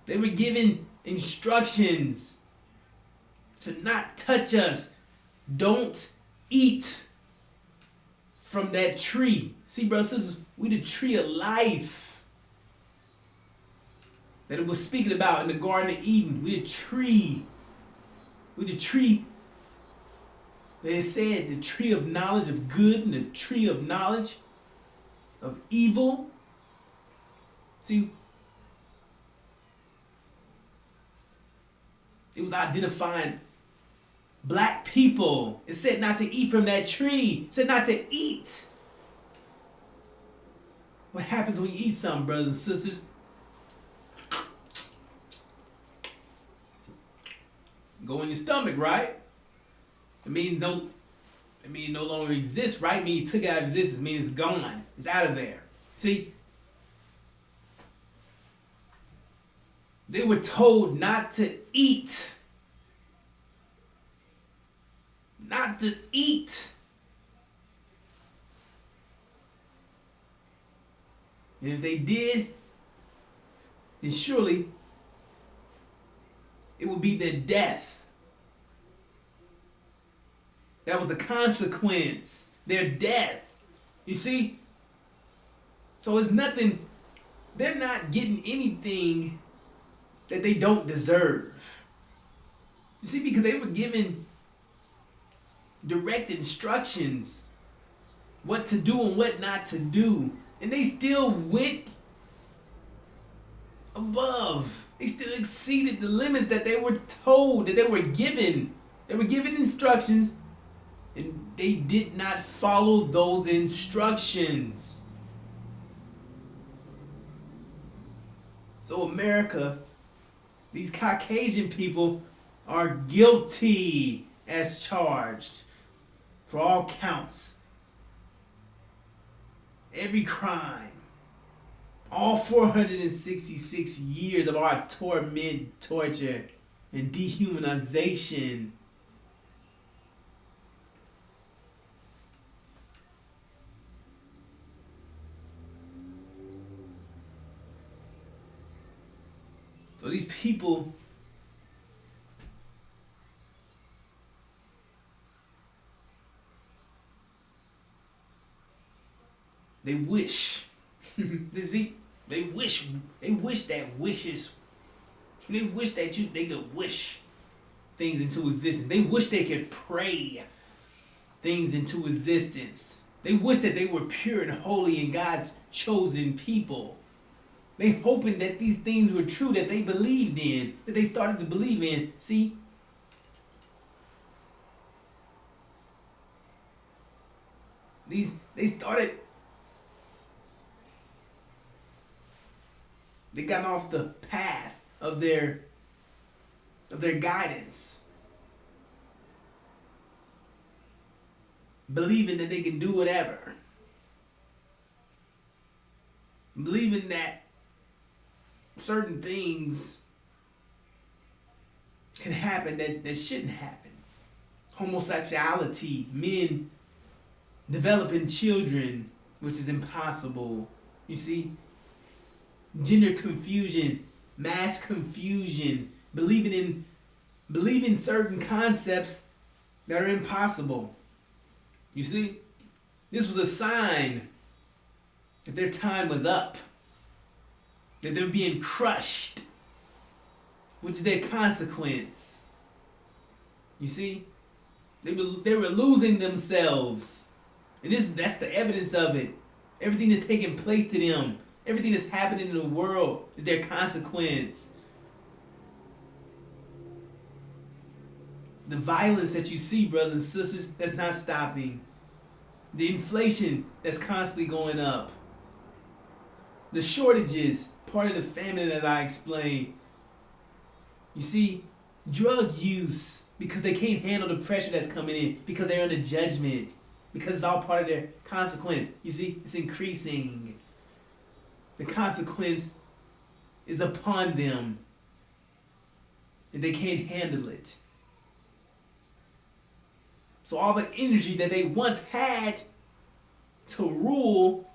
They were given instructions to not touch us. Don't eat from that tree. See, brothers and sisters, we the tree of life that it was speaking about in the Garden of Eden. We the tree. We the tree that it said, the tree of knowledge of good and the tree of knowledge of evil. See, it was identifying black people. It said not to eat from that tree. It said not to eat. What happens when you eat something, brothers and sisters? Go in your stomach, right? It means no longer exists, right? It means you took it out of existence. It means it's gone. It's out of there. See? They were told not to eat. Not to eat. And if they did, then surely it would be their death. That was the consequence. Their death. You see? So it's nothing. They're not getting anything that they don't deserve. You see, because they were given direct instructions what to do and what not to do. And they still went above. They still exceeded the limits that they were told, that they were given. They were given instructions, and they did not follow those instructions. So America, these Caucasian people are guilty as charged for all counts. Every crime. All 466 years of our torment, torture, and dehumanization. So these people, they wish. They wish that wishes. They wish that they could wish things into existence. They wish they could pray things into existence. They wish that they were pure and holy and God's chosen people. They hoping that these things were true, that they believed in, that they started to believe in. See? They got off the path of their guidance. Believing that they can do whatever. Believing that certain things can happen that shouldn't happen. Homosexuality, men developing children, which is impossible. You see? Gender confusion, mass confusion, believing certain concepts that are impossible. You see? This was a sign that their time was up. That they're being crushed, which is their consequence. You see? They were losing themselves. And that's the evidence of it. Everything that's taking place to them, everything that's happening in the world is their consequence. The violence that you see, brothers and sisters, that's not stopping. The inflation that's constantly going up. The shortages, part of the famine that I explained. You see, drug use, because they can't handle the pressure that's coming in, because they're under judgment, because it's all part of their consequence. You see, it's increasing. The consequence is upon them, and they can't handle it. So all the energy that they once had to rule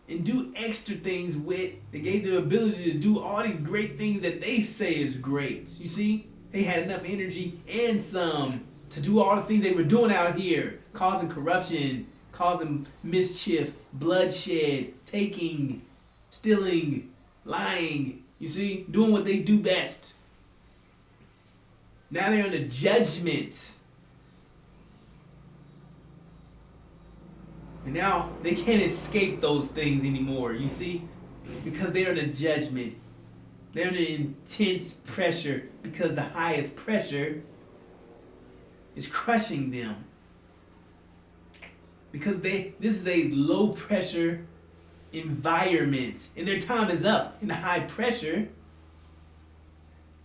and do extra things with, they gave them the ability to do all these great things that they say is great. You see? They had enough energy and some to do all the things they were doing out here, causing corruption, causing mischief, bloodshed, taking, stealing, lying, you see? Doing what they do best. Now they're under judgment. And now they can't escape those things anymore, you see? Because they're under judgment. They're under intense pressure because the highest pressure is crushing them. Because this is a low pressure environment. And their time is up. And the high pressure,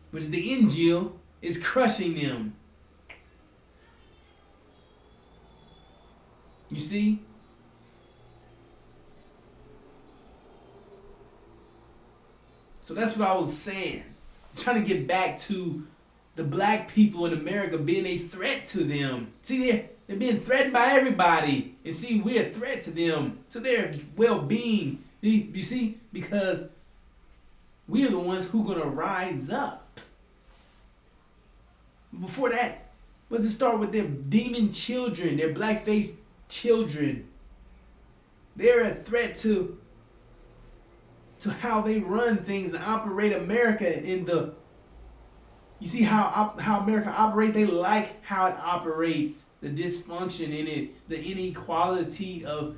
which is the angel, is crushing them. You see? So that's what I was saying. I'm trying to get back to the black people in America being a threat to them. See, they're being threatened by everybody. And see, we're a threat to them, to their well-being. You see? Because we are the ones who are going to rise up. Before that, let's just start with their demon children, their black-faced children. They're a threat to how they run things and operate America in the... You see how America operates? They like how it operates, the dysfunction in it, the inequality of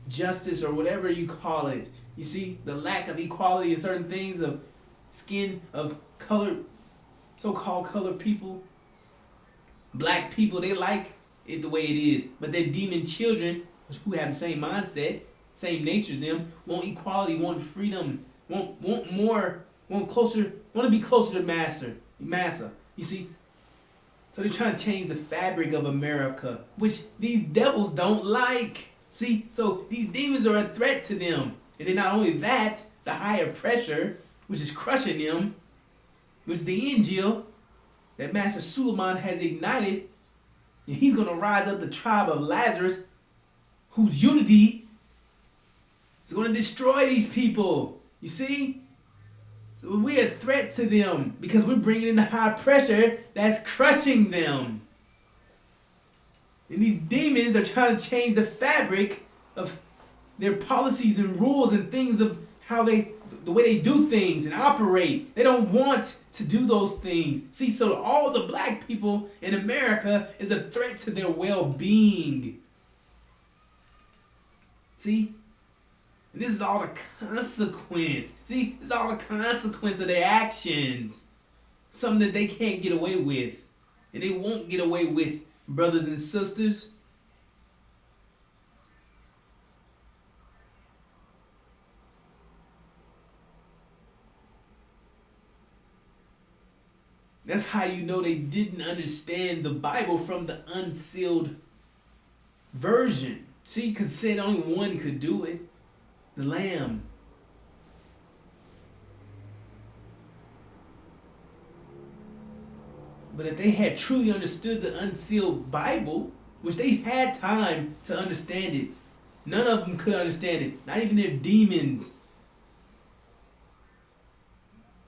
justice or whatever you call it. You see, the lack of equality in certain things, of skin, of color, so-called colored people. Black people, they like it the way it is. But their demon children, who have the same mindset, same nature as them, want equality, want freedom, want more, want to be closer to massa. You see? So they're trying to change the fabric of America, which these devils don't like. See? So these demons are a threat to them. And then not only that, the higher pressure, which is crushing them, which is the angel that Master Suleiman has ignited, and he's going to rise up the tribe of Lazarus, whose unity is going to destroy these people. You see? So we're a threat to them because we're bringing in the high pressure that's crushing them. And these demons are trying to change the fabric of their policies and rules and things of how the way they do things and operate. They don't want to do those things. See, so all the black people in America is a threat to their well-being. See? And this is all the consequence. See, this is all the consequence of their actions. Something that they can't get away with. And they won't get away with, brothers and sisters. That's how you know they didn't understand the Bible from the unsealed version. See, because it said only one could do it. The Lamb. But if they had truly understood the unsealed Bible, which they had time to understand it, none of them could understand it. Not even their demons.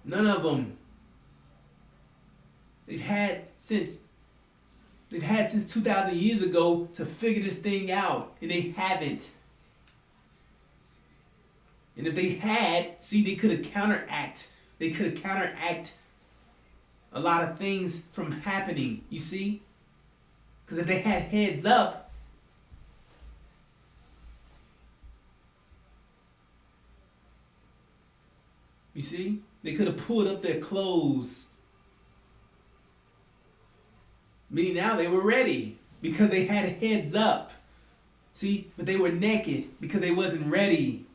None of them. They've had since 2,000 years ago to figure this thing out, and they haven't. And if they had, see, they could have counteract a lot of things from happening, you see? Because if they had heads up, you see, they could have pulled up their clothes. Meaning now they were ready because they had heads up. See, but they were naked because they wasn't ready.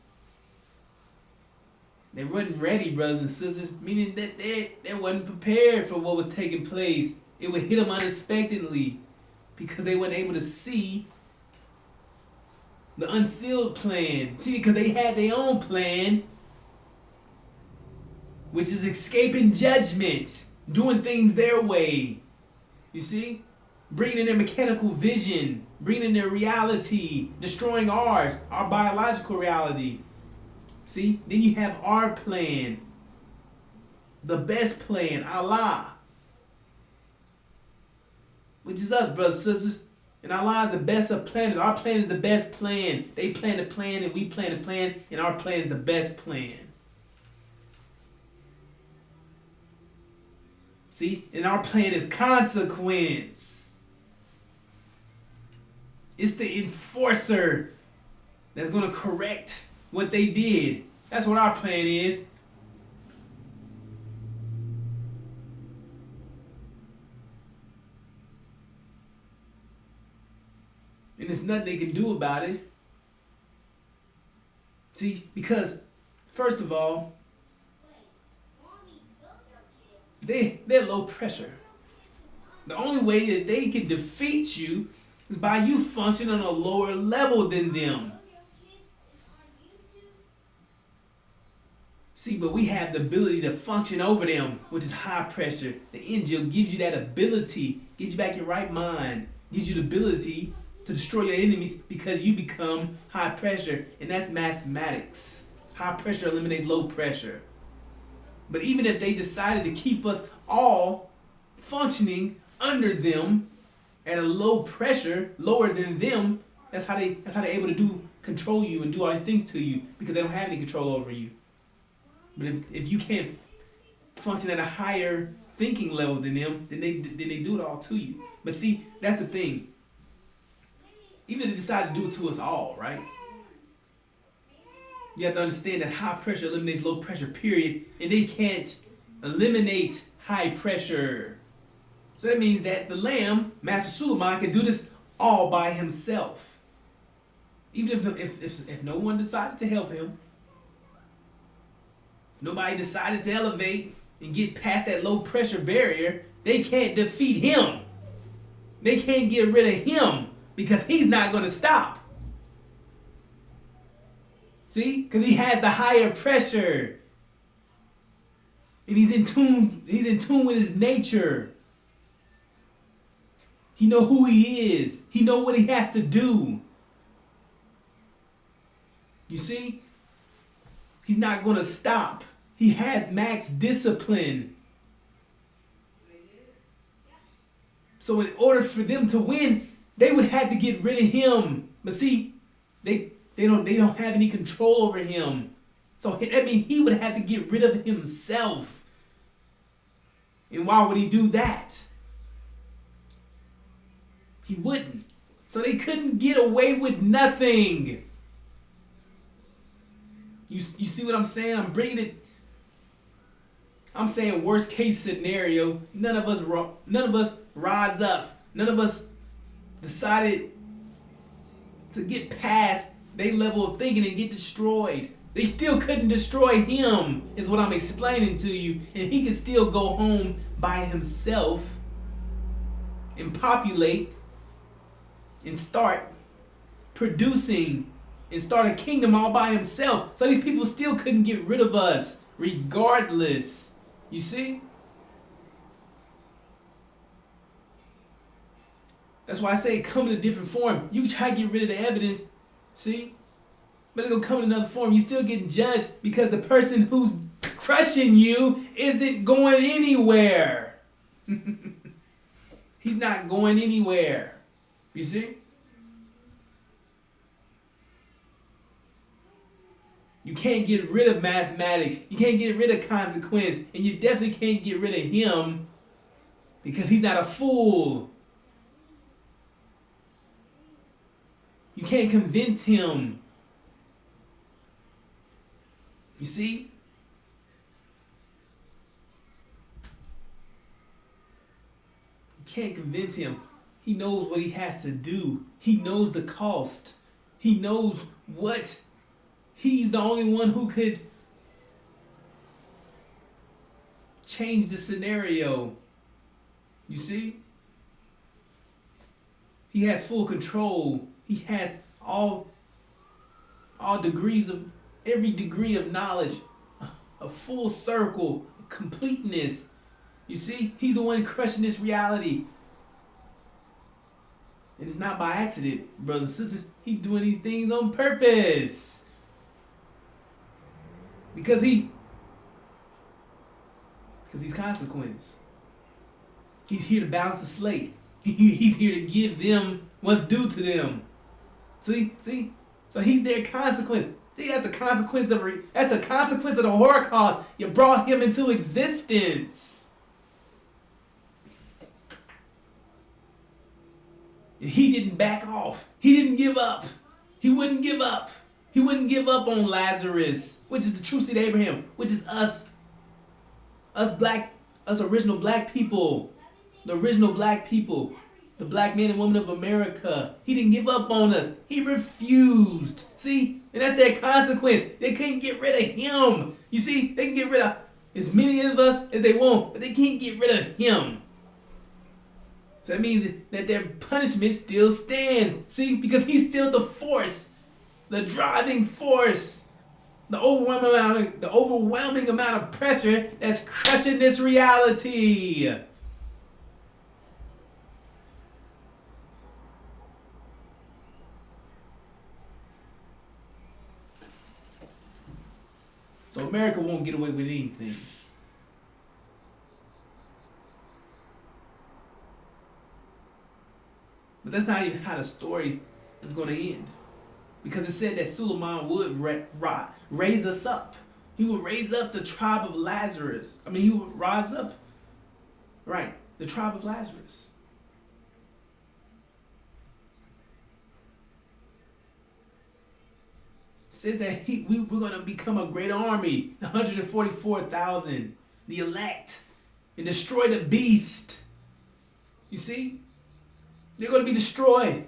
They wasn't ready, brothers and sisters, meaning that they wasn't prepared for what was taking place. It would hit them unexpectedly because they weren't able to see the unsealed plan. See, because they had their own plan which is escaping judgment, doing things their way. You see? Bringing in their mechanical vision, bringing in their reality, destroying ours, our biological reality. See? Then you have our plan, the best plan, Allah, which is us, brothers and sisters. And Allah is the best of planners. Our plan is the best plan. They plan the plan and we plan the plan, and our plan is the best plan. See? And our plan is consequence. It's the enforcer that's going to correct what they did. That's what our plan is. And there's nothing they can do about it. See, because first of all, they're low pressure. The only way that they can defeat you is by you functioning on a lower level than them. See, but we have the ability to function over them, which is high pressure. The angel gives you that ability, gets you back your right mind, gives you the ability to destroy your enemies because you become high pressure, and that's mathematics. High pressure eliminates low pressure. But even if they decided to keep us all functioning under them at a low pressure, lower than them, that's how they're able to control you and do all these things to you, because they don't have any control over you. But if you can't function at a higher thinking level than them, then they do it all to you. But see, that's the thing. Even if they decide to do it to us all, right? You have to understand that high pressure eliminates low pressure, period. And they can't eliminate high pressure. So that means that the Lamb, Master Suleiman, can do this all by himself. Even if no one decided to help him, if nobody decided to elevate and get past that low pressure barrier, they can't defeat him. They can't get rid of him because he's not going to stop. See? Because he has the higher pressure. And he's in tune with his nature. He know who he is. He know what he has to do. You see? He's not going to stop. He has max discipline. So in order for them to win, they would have to get rid of him. But see, they don't have any control over him. So that means he would have to get rid of himself. And why would he do that? He wouldn't. So they couldn't get away with nothing. You see what I'm saying? I'm bringing it. I'm saying worst case scenario. None of us rise up. None of us decided to get past their level of thinking and get destroyed. They still couldn't destroy him, is what I'm explaining to you. And he could still go home by himself and populate and start producing and start a kingdom all by himself. So these people still couldn't get rid of us regardless. You see? That's why I say come in a different form. You try to get rid of the evidence, see? But it's going to come in another form. You're still getting judged because the person who's crushing you isn't going anywhere. He's not going anywhere. You see? You can't get rid of mathematics. You can't get rid of consequence. And you definitely can't get rid of him because he's not a fool. You can't convince him. You see? You can't convince him. He knows what he has to do. He knows the cost. He knows what. He's the only one who could change the scenario. You see? He has full control. He has all degrees of every degree of knowledge a full circle, completeness. You see, he's the one crushing this reality. And it's not by accident, brothers and sisters. He's doing these things on purpose. Because he's consequence. He's here to balance the slate. He's here to give them what's due to them. See? So he's their consequence. See, that's the consequence of the Horrorcust. You brought him into existence. And he didn't back off. He didn't give up. He wouldn't give up. He wouldn't give up on Lazarus, which is the true seed of Abraham, which is us original black people, the original black people, the black man and woman of America. He didn't give up on us. He refused. See? And that's their consequence. They couldn't get rid of him. You see? They can get rid of as many of us as they want, but they can't get rid of him. So that means that their punishment still stands. See? Because he's still the force, the driving force, the overwhelming amount of pressure that's crushing this reality. So America won't get away with anything. But that's not even how the story is going to end. Because it said that Suleiman would raise us up. He would raise up the tribe of Lazarus. He would rise up, right, the tribe of Lazarus. It says that we're going to become a great army, 144,000, the elect, and destroy the beast. You see? They're going to be destroyed.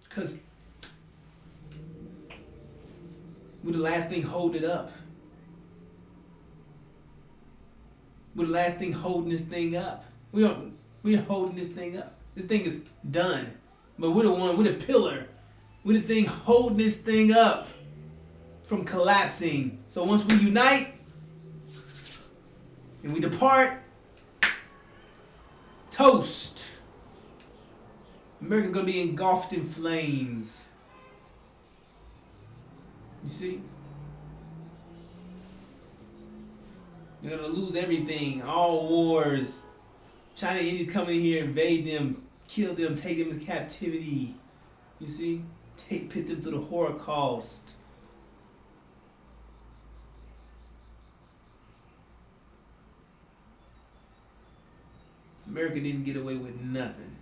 Because we're the last thing holding it up. We're the last thing holding this thing up. We're holding this thing up. This thing is done. But we're the pillar. We're the thing holding this thing up from collapsing. So once we unite and we depart, toast. America's going to be engulfed in flames. You see? They're going to lose everything. All wars. China and India's coming in here, invade them, kill them, take them into captivity. You see? Put them through the Horrorcust. America didn't get away with nothing.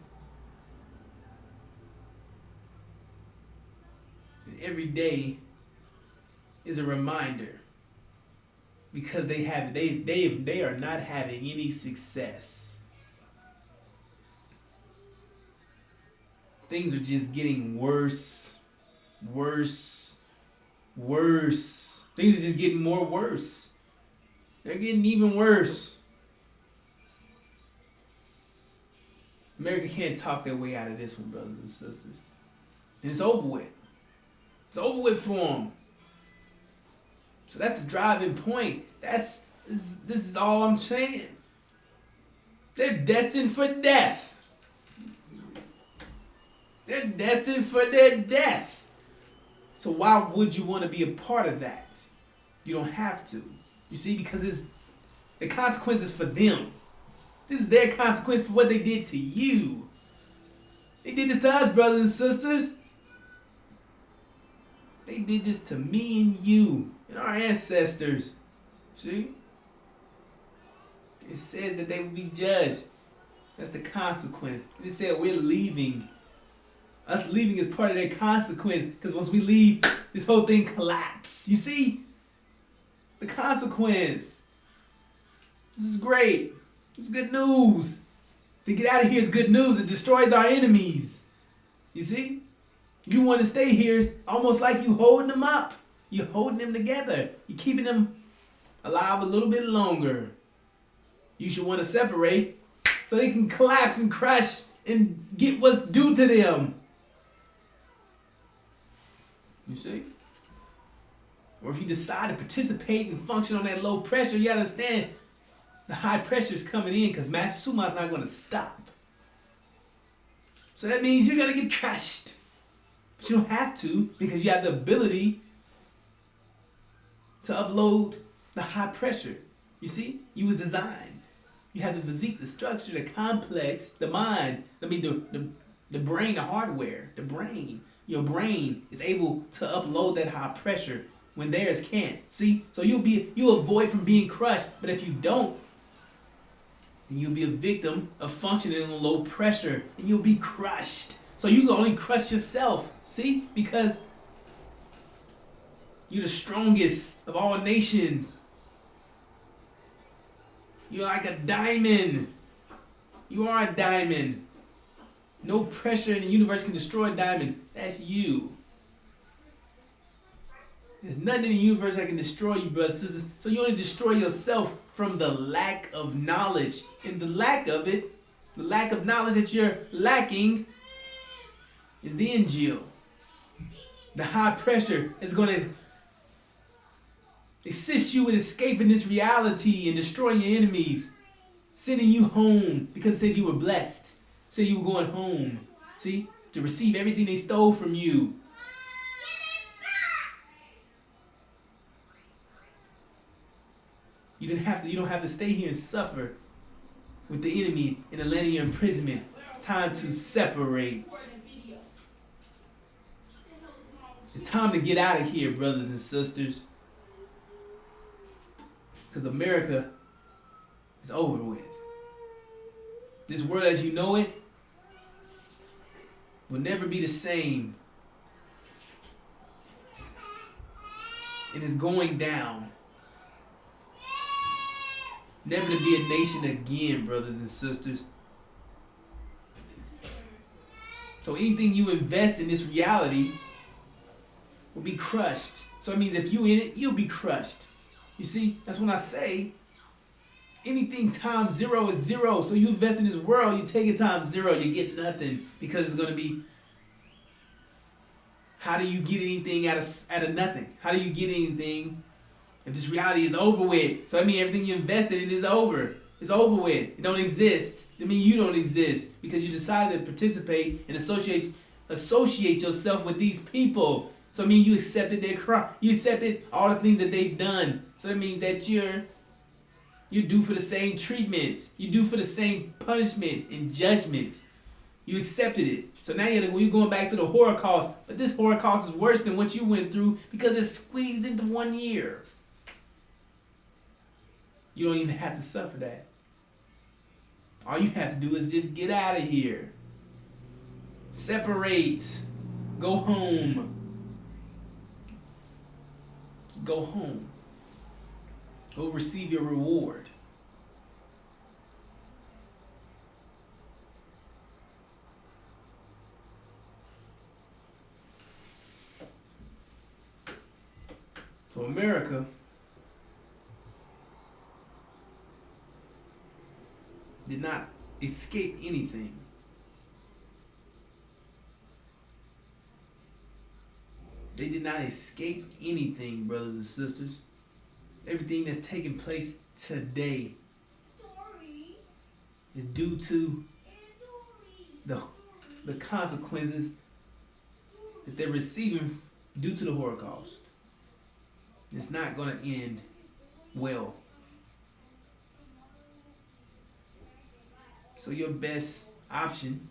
And every day is a reminder, because they are not having any success. Things are just getting worse. Things are just getting more worse. They're getting even worse. America can't talk their way out of this one, brothers and sisters. And it's over with. It's over with for them. So that's the driving point. This is all I'm saying. They're destined for death. They're destined for their death. So why would you want to be a part of that? You don't have to. You see, because the consequences for them. This is their consequence for what they did to you. They did this to us, brothers and sisters. They did this to me and you and our ancestors. See? It says that they will be judged. That's the consequence. It said we're leaving. Us leaving is part of their consequence, because once we leave, this whole thing collapses. You see? The consequence. This is great. It's good news. To get out of here is good news. It destroys our enemies. You see? You want to stay here, it's almost like you holding them up. You're holding them together. You're keeping them alive a little bit longer. You should want to separate so they can collapse and crush and get what's due to them. You see? Or if you decide to participate and function on that low pressure, you understand the high pressure is coming in because Master Suma is not going to stop. So that means you're going to get crushed. But you don't have to because you have the ability to upload the high pressure. You see? You was designed. You have the physique, the structure, the complex, the mind. The brain, the hardware, the brain. Your brain is able to upload that high pressure when theirs can't. See? So you'll avoid from being crushed. But if you don't, then you'll be a victim of functioning on low pressure and you'll be crushed. So you can only crush yourself. See? Because you're the strongest of all nations. You're like a diamond. You are a diamond. No pressure in the universe can destroy a diamond. That's you. There's nothing in the universe that can destroy you, brothers and sisters. So you only destroy yourself from the lack of knowledge. And the lack of it, the lack of knowledge that you're lacking is the NGO. The high pressure is going to assist you in escaping this reality and destroying your enemies. Sending you home because it said you were blessed. Said you were going home. See? To receive everything they stole from you. You don't have to stay here and suffer with the enemy in the land of your imprisonment. It's time to separate. It's time to get out of here, brothers and sisters. Because America is over with. This world as you know it will never be the same. And it's going down. Never to be a nation again, brothers and sisters. So anything you invest in this reality will be crushed. So it means if you in it, you'll be crushed. You see, that's when I say anything times zero is zero. So you invest in this world, you take it times zero, you get nothing because it's going to be, how do you get anything out of nothing? How do you get anything if this reality is over with? So I mean everything you invested in is over. It's over with. It don't exist. I mean you don't exist because you decided to participate and associate yourself with these people. So I mean you accepted their crime. You accepted all the things that they've done. So that means that you're due for the same treatment. You're due for the same punishment and judgment. You accepted it. So now you're going back to the Horrorcust. But this Horrorcust is worse than what you went through because it's squeezed into 1 year. You don't even have to suffer that. All you have to do is just get out of here. Separate. Go home. Go home. Go receive your reward. So America did not escape anything. They did not escape anything, brothers and sisters. Everything that's taking place today is due to the consequences that they're receiving due to the Holocaust. It's not going to end well. So your best option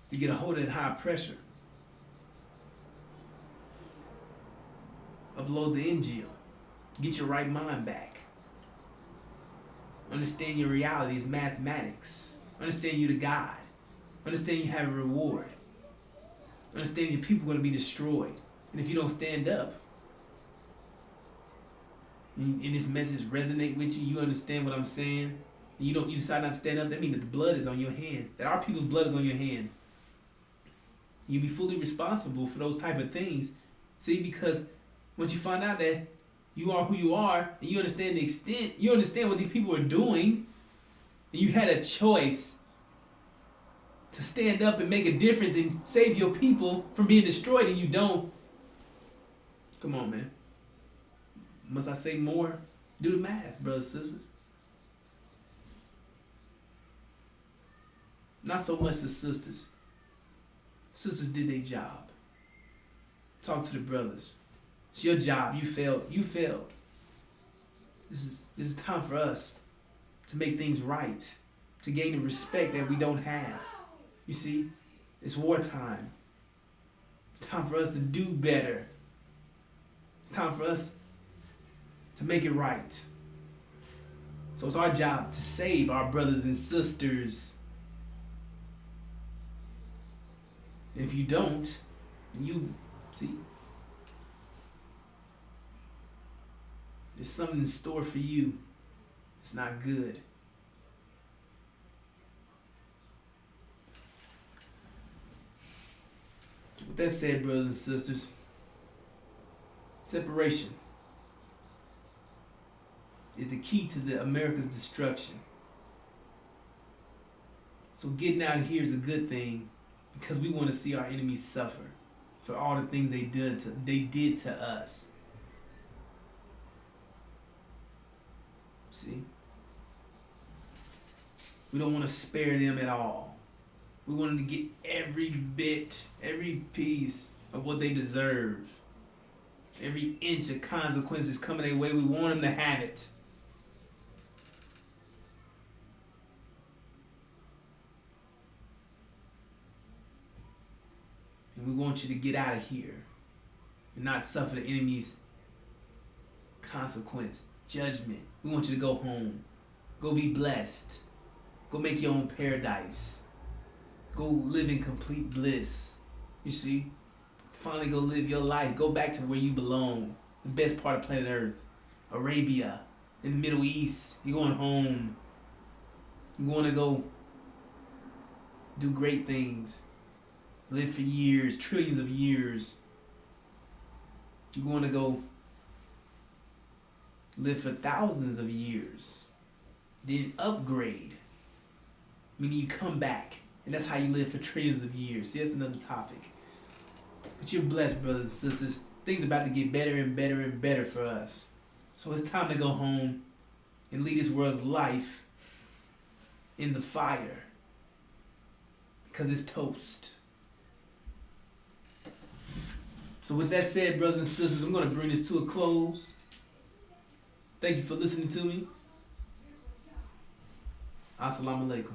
is to get a hold of that high pressure. Upload the NGO. Get your right mind back. Understand your reality is mathematics. Understand you the God. Understand you have a reward. Understand your people are going to be destroyed. And if you don't stand up, and this message resonate with you, you understand what I'm saying, and you decide not to stand up, that means that the blood is on your hands. That our people's blood is on your hands. You'll be fully responsible for those type of things. See, because once you find out that you are who you are, and you understand the extent, you understand what these people are doing, and you had a choice to stand up and make a difference and save your people from being destroyed, and you don't. Come on, man. Must I say more? Do the math, brothers and sisters. Not so much the sisters. Sisters did their job. Talk to the brothers. It's your job. You failed. You failed. This is time for us to make things right, to gain the respect that we don't have. You see, it's wartime. It's time for us to do better. It's time for us to make it right. So it's our job to save our brothers and sisters. If you don't, you see, there's something in store for you. It's not good. With that said, brothers and sisters, separation is the key to the America's destruction. So getting out of here is a good thing, because we want to see our enemies suffer for all the things they did to us. See? We don't want to spare them at all. We want them to get every bit, every piece of what they deserve. Every inch of consequences coming their way, we want them to have it. And we want you to get out of here and not suffer the enemy's consequence, judgment. We want you to go home. Go be blessed. Go make your own paradise. Go live in complete bliss. You see? Finally go live your life. Go back to where you belong. The best part of planet Earth. Arabia. In the Middle East. You're going home. You're going to go do great things. Live for years, trillions of years. You're going to go live for thousands of years. Then upgrade. Meaning you come back. And that's how you live for trillions of years. See, that's another topic. But you're blessed, brothers and sisters. Things are about to get better and better and better for us. So it's time to go home and lead this world's life in the fire. Because it's toast. So with that said, brothers and sisters, I'm going to bring this to a close. Thank you for listening to me. Assalamu alaikum.